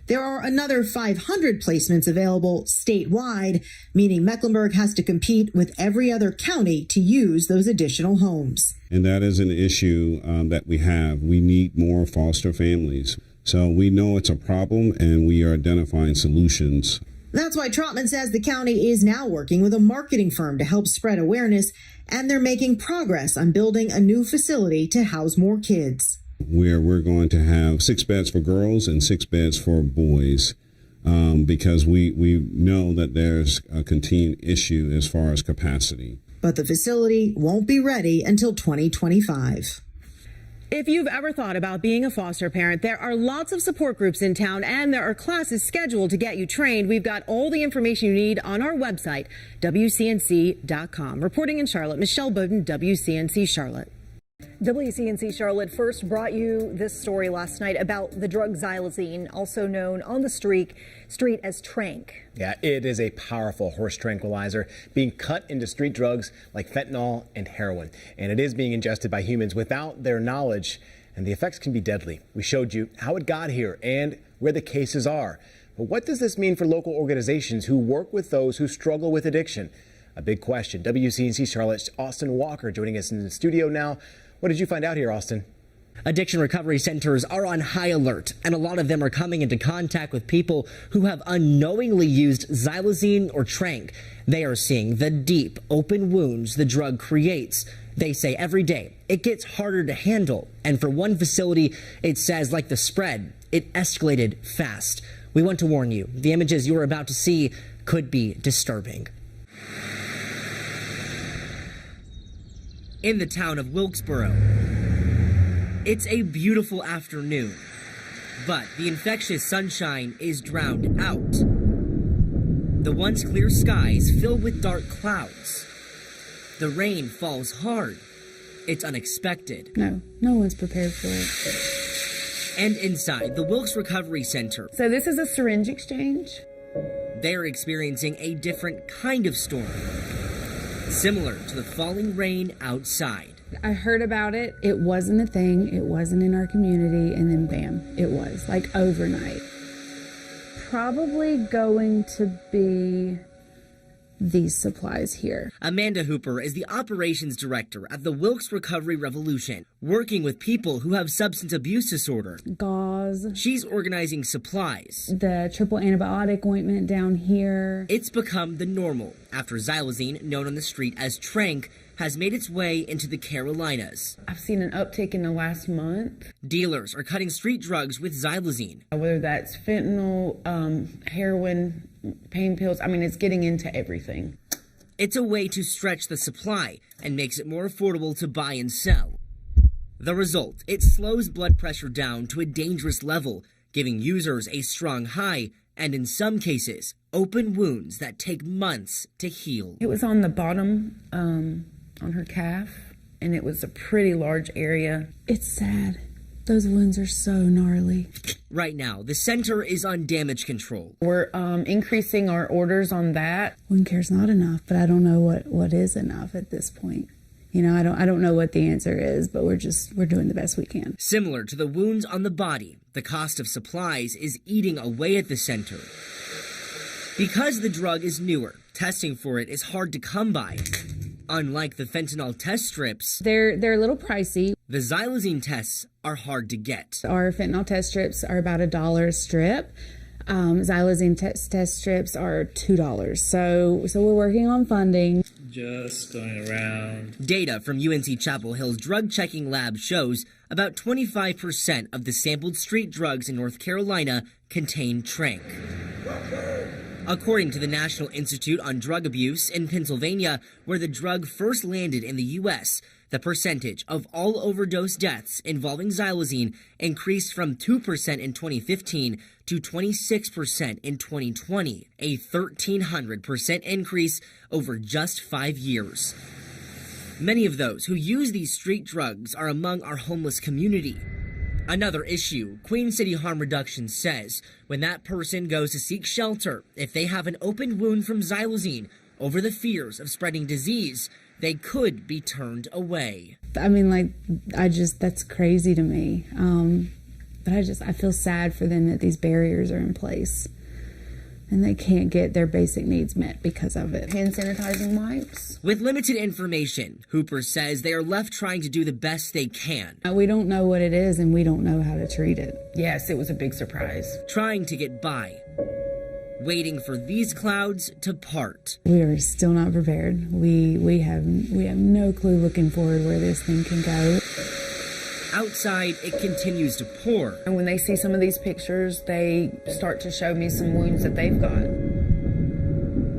There are another 500 placements available statewide, meaning Mecklenburg has to compete with every other county to use those additional homes. And that is an issue that we have. We need more foster families. So we know it's a problem, and we are identifying solutions. That's why Trotman says the county is now working with a marketing firm to help spread awareness, and they're making progress on building a new facility to house more kids. Where we're going to have 6 beds for girls and 6 beds for boys, because we know that there's a continued issue as far as capacity. But the facility won't be ready until 2025. If you've ever thought about being a foster parent, there are lots of support groups in town, and there are classes scheduled to get you trained. We've got all the information you need on our website, WCNC.com. Reporting in Charlotte, Michelle Bowden, WCNC Charlotte. WCNC Charlotte first brought you this story last night about the drug Xylazine, also known on the street as Trank. Yeah, it is a powerful horse tranquilizer being cut into street drugs like fentanyl and heroin. And it is being ingested by humans without their knowledge, and the effects can be deadly. We showed you how it got here and where the cases are. But what does this mean for local organizations who work with those who struggle with addiction? A big question. WCNC Charlotte's Austin Walker joining us in the studio now. What did you find out here, Austin? Addiction recovery centers are on high alert, and a lot of them are coming into contact with people who have unknowingly used Xylazine or Trank. They are seeing the deep, open wounds the drug creates. They say every day it gets harder to handle. And for one facility, it says like the spread, it escalated fast. We want to warn you, the images you are about to see could be disturbing. In the town of Wilkesboro, it's a beautiful afternoon, but the infectious sunshine is drowned out. The once clear skies fill with dark clouds. The rain falls hard. It's unexpected. No one's prepared for it. And inside the Wilkes Recovery Center. So this is a syringe exchange. They're experiencing a different kind of storm, similar to the falling rain outside. I heard about it. It wasn't a thing. It wasn't in our community. And then bam, it was like overnight. Probably going to be these supplies here. Amanda Hooper is the operations director at the Wilkes Recovery Revolution, working with people who have substance abuse disorder. Gauze. She's organizing supplies. The triple antibiotic ointment down here. It's become the normal after Xylazine, known on the street as Trank, has made its way into the Carolinas. I've seen an uptick in the last month. Dealers are cutting street drugs with Xylazine. Whether that's fentanyl, heroin, pain pills, I mean, it's getting into everything. It's a way to stretch the supply and makes it more affordable to buy and sell. The result, it slows blood pressure down to a dangerous level, giving users a strong high and, in some cases, open wounds that take months to heal. It was on the bottom, on her calf, and it was a pretty large area. It's sad. Those wounds are so gnarly. Right now, the center is on damage control. We're increasing our orders on that. Wound care's not enough, but I don't know what is enough at this point. You know, I don't know what the answer is, but we're doing the best we can. Similar to the wounds on the body, the cost of supplies is eating away at the center. Because the drug is newer, testing for it is hard to come by. Unlike the fentanyl test strips, they're a little pricey. The Xylazine tests are hard to get. Our fentanyl test strips are about $1 a strip. Xylazine test strips are $2. So we're working on funding. Just going around. Data from UNC Chapel Hill's drug checking lab shows about 25% of the sampled street drugs in North Carolina contain Trank. According to the National Institute on Drug Abuse in Pennsylvania, where the drug first landed in the U.S., the percentage of all overdose deaths involving Xylazine increased from 2% in 2015 to 26% in 2020, a 1,300% increase over just 5 years. Many of those who use these street drugs are among our homeless community. Another issue, Queen City Harm Reduction says, when that person goes to seek shelter, if they have an open wound from Xylazine over the fears of spreading disease, they could be turned away. I mean, that's crazy to me. But I feel sad for them that these barriers are in place and they can't get their basic needs met because of it. Hand sanitizing wipes. With limited information, Hooper says they are left trying to do the best they can. We don't know what it is and we don't know how to treat it. Yes, it was a big surprise. Trying to get by. Waiting for these clouds to part. We are still not prepared. We have no clue looking forward where this thing can go. Outside, it continues to pour. And when they see some of these pictures, they start to show me some wounds that they've got.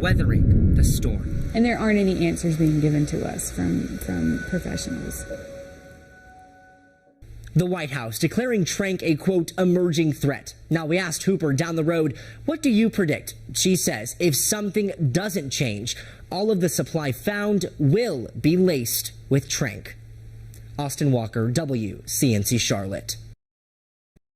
Weathering the storm. And there aren't any answers being given to us from professionals. The White House declaring Trank a, quote, emerging threat. Now, we asked Hooper down the road, what do you predict? She says if something doesn't change, all of the supply found will be laced with Trank. Austin Walker, WCNC Charlotte.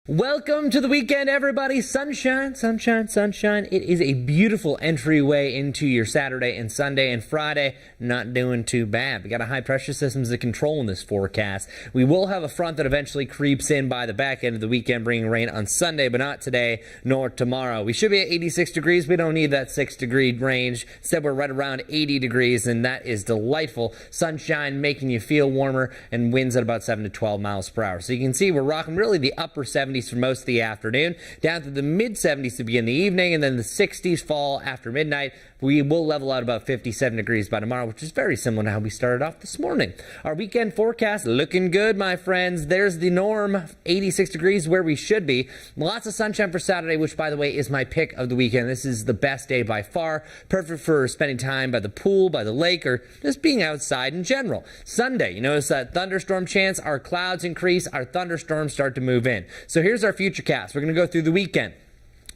Welcome to the weekend, everybody. Sunshine, sunshine, sunshine. It is a beautiful entryway into your Saturday and Sunday and Friday. Not doing too bad. We got a high pressure systems to control in this forecast. We will have a front that eventually creeps in by the back end of the weekend, bringing rain on Sunday, but not today nor tomorrow. We should be at 86 degrees. We don't need that 6-degree range. Instead, we're right around 80 degrees, and that is delightful. Sunshine making you feel warmer, and winds at about 7 to 12 miles per hour. So you can see we're rocking really the upper 70s for most of the afternoon, down to the mid-70s to begin the evening, and then the 60s fall after midnight. We will level out about 57 degrees by tomorrow, which is very similar to how we started off this morning. Our weekend forecast looking good, my friends. There's the norm, 86 degrees where we should be. Lots of sunshine for Saturday, which, by the way, is my pick of the weekend. This is the best day by far. Perfect for spending time by the pool, by the lake, or just being outside in general. Sunday, you notice that thunderstorm chance. Our clouds increase. Our thunderstorms start to move in. So here's our future cast. We're going to go through the weekend.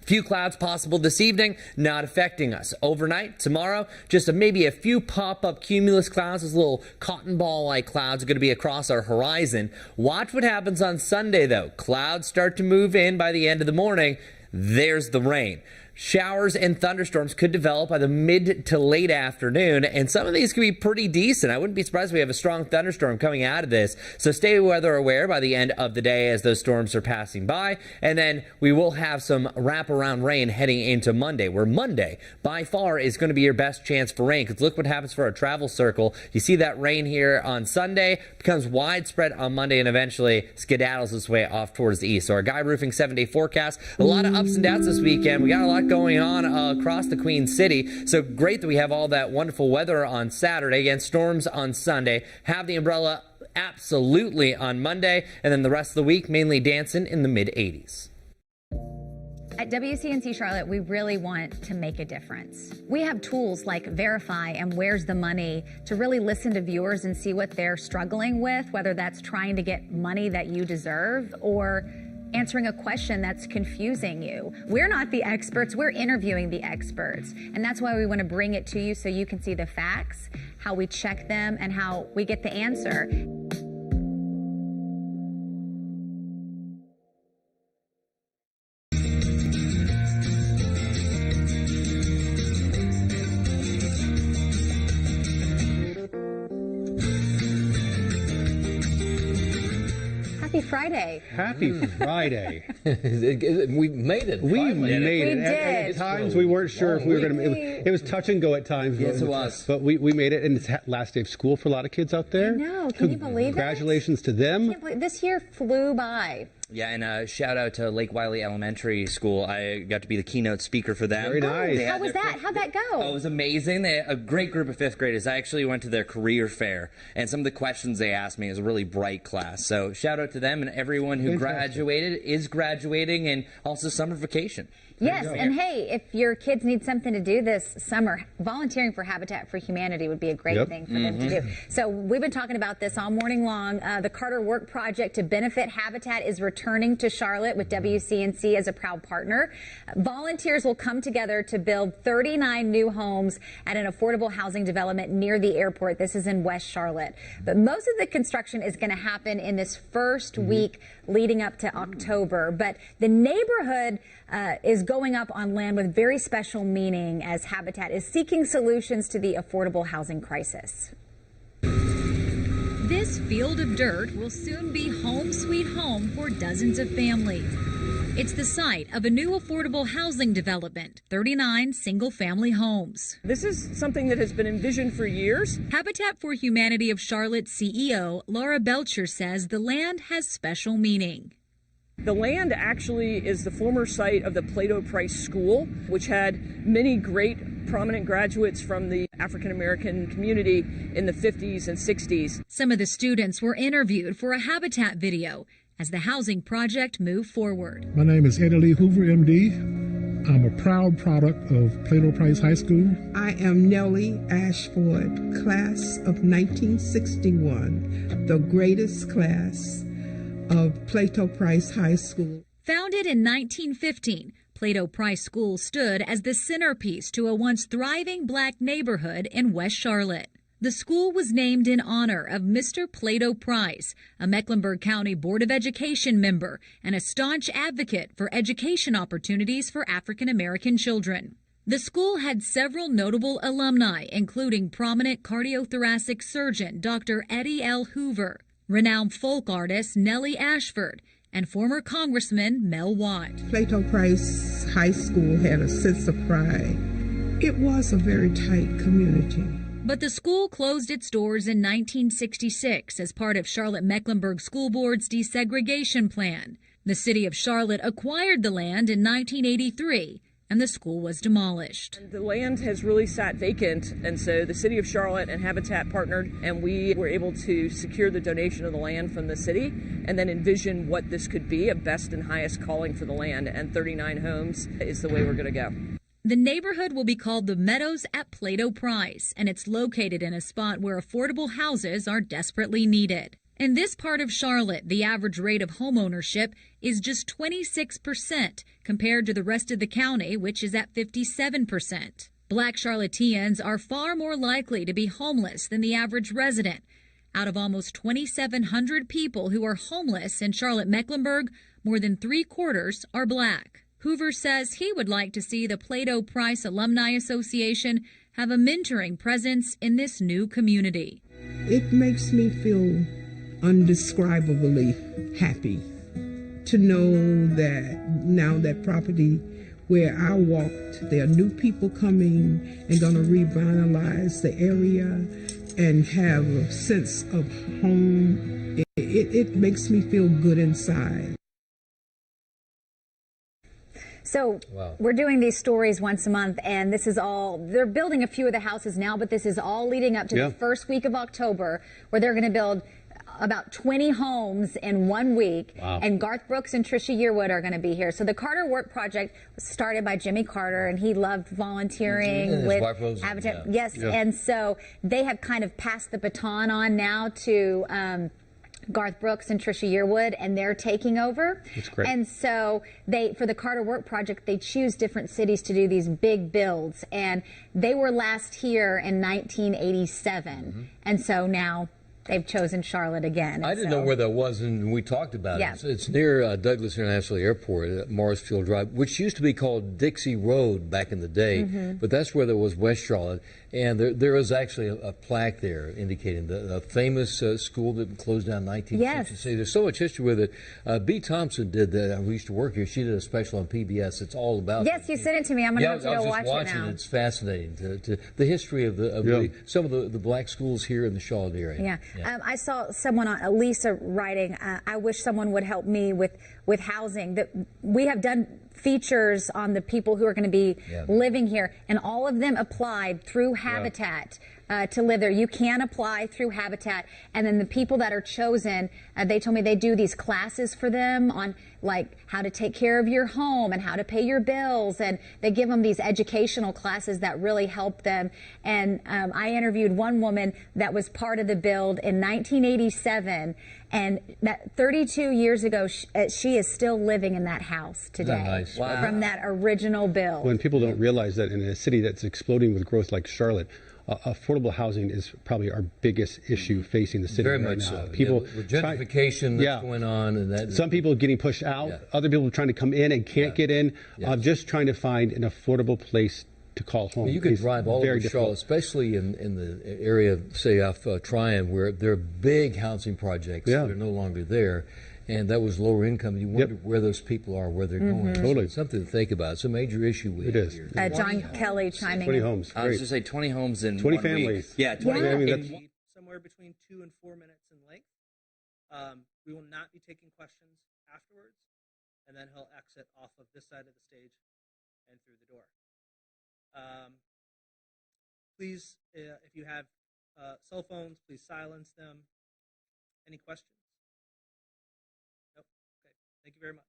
Few clouds possible this evening, not affecting us. Overnight, tomorrow, just maybe a few pop-up cumulus clouds. Those little cotton ball-like clouds are going to be across our horizon. Watch what happens on Sunday, though. Clouds start to move in by the end of the morning. There's the rain. Showers and thunderstorms could develop by the mid to late afternoon, and some of these could be pretty decent. I wouldn't be surprised if we have a strong thunderstorm coming out of this. So stay weather aware by the end of the day as those storms are passing by. And then we will have some wraparound rain heading into Monday, where Monday by far is going to be your best chance for rain, because look what happens for our travel circle. You see that rain here on Sunday, becomes widespread on Monday, and eventually skedaddles its way off towards the east. So our Guy Roofing 7-day forecast, a lot of ups and downs this weekend. We got a lot going on across the Queen City. So great that we have all that wonderful weather on Saturday. Again, storms on Sunday. Have the umbrella absolutely on Monday. And then the rest of the week, mainly dancing in the mid-80s. At WCNC Charlotte, we really want to make a difference. We have tools like Verify and Where's the Money to really listen to viewers and see what they're struggling with, whether that's trying to get money that you deserve or answering a question that's confusing you. We're not the experts, we're interviewing the experts. And that's why we want to bring it to you so you can see the facts, how we check them, and how we get the answer. Happy Friday. Happy Friday. We made it. We made it. did. At times we weren't sure if we were going to. It was touch and go at times. Yes, it was. But we made it, and it's last day of school for a lot of kids out there. No, can you believe it? Congratulations to them. This year flew by. Yeah, and shout out to Lake Wiley Elementary School. I got to be the keynote speaker for them. Very nice. How was that? How'd that go? Oh, it was amazing. They had a great group of fifth graders. I actually went to their career fair, and some of the questions they asked me is a really bright class. So shout out to them and everyone who graduated, is graduating, and also summer vacation. Yes, and hey, if your kids need something to do this summer, volunteering for Habitat for Humanity would be a great thing for them to do. So we've been talking about this all morning long. The Carter Work Project to benefit Habitat is returning to Charlotte with WCNC as a proud partner. Volunteers will come together to build 39 new homes at an affordable housing development near the airport. This is in West Charlotte. But most of the construction is going to happen in this first week leading up to October. But the neighborhood is going up on land with very special meaning as Habitat is seeking solutions to the affordable housing crisis. This field of dirt will soon be home sweet home for dozens of families. It's the site of a new affordable housing development, 39 single-family homes. This is something that has been envisioned for years. Habitat for Humanity of Charlotte CEO Laura Belcher says the land has special meaning. The land actually is the former site of the Plato Price School, which had many great prominent graduates from the African American community in the 50s and 60s. Some of the students were interviewed for a Habitat video as the housing project moved forward. My name is Eddie Lee Hoover, MD. I'm a proud product of Plato Price High School. I am Nellie Ashford, class of 1961, the greatest class of Plato Price High School. Founded in 1915, Plato Price School stood as the centerpiece to a once thriving black neighborhood in West Charlotte. The school was named in honor of Mr. Plato Price, a Mecklenburg County Board of Education member and a staunch advocate for education opportunities for African American children. The school had several notable alumni, including prominent cardiothoracic surgeon Dr. Eddie L. Hoover, renowned folk artist Nellie Ashford, and former Congressman Mel Watt. Plato Price High School had a sense of pride. It was a very tight community. But the school closed its doors in 1966 as part of Charlotte-Mecklenburg School Board's desegregation plan. The city of Charlotte acquired the land in 1983 and the school was demolished. The land has really sat vacant, and so the city of Charlotte and Habitat partnered, and we were able to secure the donation of the land from the city and then envision what this could be, a best and highest calling for the land, and 39 homes is the way we're going to go. The neighborhood will be called the Meadows at Plato Price, and it's located in a spot where affordable houses are desperately needed. In this part of Charlotte, the average rate of homeownership is just 26% compared to the rest of the county, which is at 57%. Black Charlotteans are far more likely to be homeless than the average resident. Out of almost 2,700 people who are homeless in Charlotte-Mecklenburg, more than 3/4 are black. Hoover says he would like to see the Plato Price Alumni Association have a mentoring presence in this new community. It makes me feel undescribably happy to know that now that property where I walked, there are new people coming and going to revitalize the area and have a sense of home. It makes me feel good inside. So we're doing these stories once a month, and this is all, they're building a few of the houses now, but this is all leading up to the first week of October, where they're going to build about 20 homes in 1 week. Wow. And Garth Brooks and Trisha Yearwood are going to be here. So the Carter Work Project was started by Jimmy Carter, and he loved volunteering with Habitat. Yes, and so they have kind of passed the baton on now to Garth Brooks and Trisha Yearwood, and they're taking over. That's great. And so for the Carter Work Project, they choose different cities to do these big builds. And they were last here in 1987. And so now they've chosen Charlotte again. I didn't know where that was, and we talked about it. It's near Douglas International Airport at Morrisfield Drive, which used to be called Dixie Road back in the day, but that's where there was West Charlotte. And there is actually a plaque there indicating the famous school that closed down in 1966. There's so much history with it. B. Thompson did that. We used to work here. She did a special on PBS. It's all about Yes, you sent it to me. I'm going to have to go watch it now. It's fascinating, to the history of some of the black schools here in the Charlotte area. I saw someone on Lisa writing, I wish someone would help me with housing. That we have done features on the people who are going to be living here, and all of them applied through Habitat to live there. You can apply through Habitat, and then the people that are chosen, they told me they do these classes for them on like how to take care of your home and how to pay your bills, and they give them these educational classes that really help them. And I interviewed one woman that was part of the build in 1987, and that 32 years ago, she is still living in that house today from that original build. When people don't realize that in a city that's exploding with growth like Charlotte, affordable housing is probably our biggest issue facing the city Very right much now. so. People with gentrification that's going on, and that some people getting pushed out, other people trying to come in and can't get in. Just trying to find an affordable place to call home. You could drive all over Charlotte, especially in the area, say off Tryon, where there are big housing projects that are no longer there. And that was lower income. You wonder where those people are, where they're going. Totally. It's something to think about. It's a major issue we have here. John Kelly chiming 20 in. homes. I was going to say 20 homes in 20 1 families. week. Yeah, 20 families. Somewhere between 2 and 4 minutes in length. We will not be taking questions afterwards, and then he'll exit off of this side of the stage and through the door. Please, if you have cell phones, please silence them. Any questions? Nope. Okay. Thank you very much.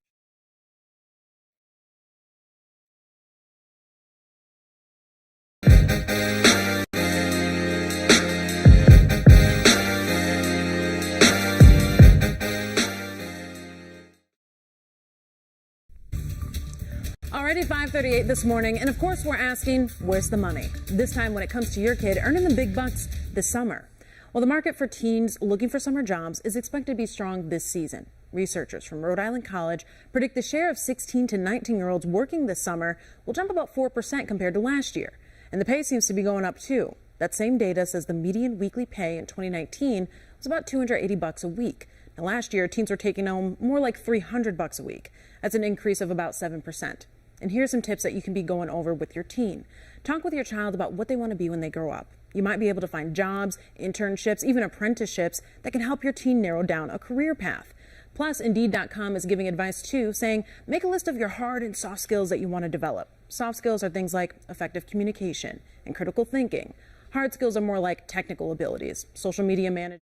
Alrighty, 5:38 this morning, and of course we're asking, where's the money? This time when it comes to your kid earning the big bucks this summer. Well, the market for teens looking for summer jobs is expected to be strong this season. Researchers from Rhode Island College predict the share of 16 to 19-year-olds working this summer will jump about 4% compared to last year. And the pay seems to be going up too. That same data says the median weekly pay in 2019 was about $280 a week. Now, last year, teens were taking home more like $300 a week. That's an increase of about 7%. And here's some tips that you can be going over with your teen. Talk with your child about what they want to be when they grow up. You might be able to find jobs, internships, even apprenticeships that can help your teen narrow down a career path. Plus, Indeed.com is giving advice too, saying make a list of your hard and soft skills that you want to develop. Soft skills are things like effective communication and critical thinking. Hard skills are more like technical abilities, social media management.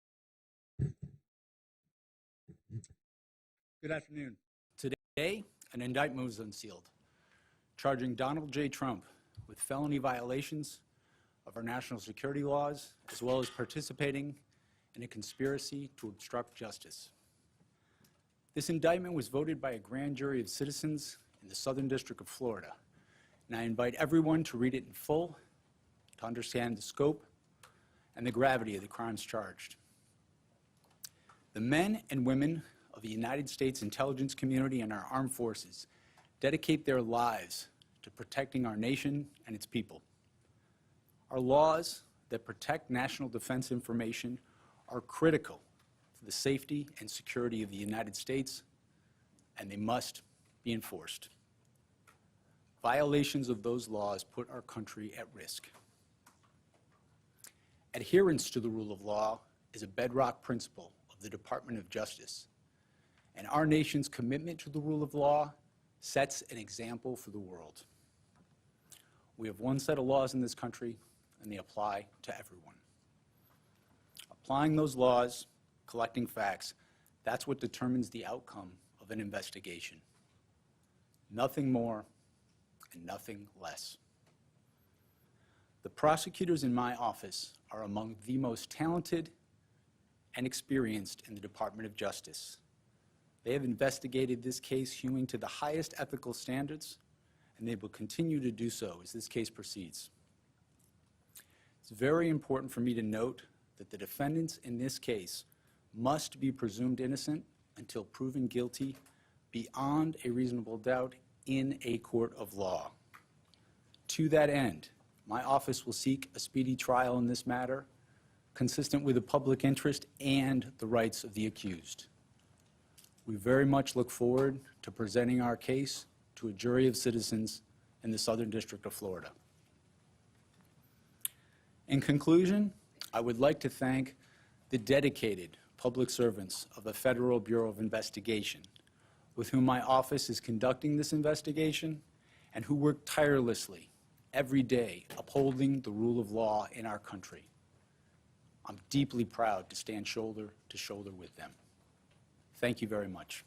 Good afternoon. Today, an indictment was unsealed, charging Donald J. Trump with felony violations of our national security laws, as well as participating in a conspiracy to obstruct justice. This indictment was voted by a grand jury of citizens in the Southern District of Florida, and I invite everyone to read it in full to understand the scope and the gravity of the crimes charged. The men and women of the United States intelligence community and our armed forces dedicate their lives to protecting our nation and its people. Our laws that protect national defense information are critical to the safety and security of the United States, and they must be enforced. Violations of those laws put our country at risk. Adherence to the rule of law is a bedrock principle of the Department of Justice, and our nation's commitment to the rule of law sets an example for the world. We have one set of laws in this country, and they apply to everyone. Applying those laws, collecting facts, that's what determines the outcome of an investigation. Nothing more and nothing less. The prosecutors in my office are among the most talented and experienced in the Department of Justice. They have investigated this case hewing to the highest ethical standards, and they will continue to do so as this case proceeds. It's very important for me to note that the defendants in this case must be presumed innocent until proven guilty beyond a reasonable doubt in a court of law. To that end, my office will seek a speedy trial in this matter, consistent with the public interest and the rights of the accused. We very much look forward to presenting our case to a jury of citizens in the Southern District of Florida. In conclusion, I would like to thank the dedicated public servants of the Federal Bureau of Investigation, with whom my office is conducting this investigation and who work tirelessly every day upholding the rule of law in our country. I'm deeply proud to stand shoulder to shoulder with them. Thank you very much.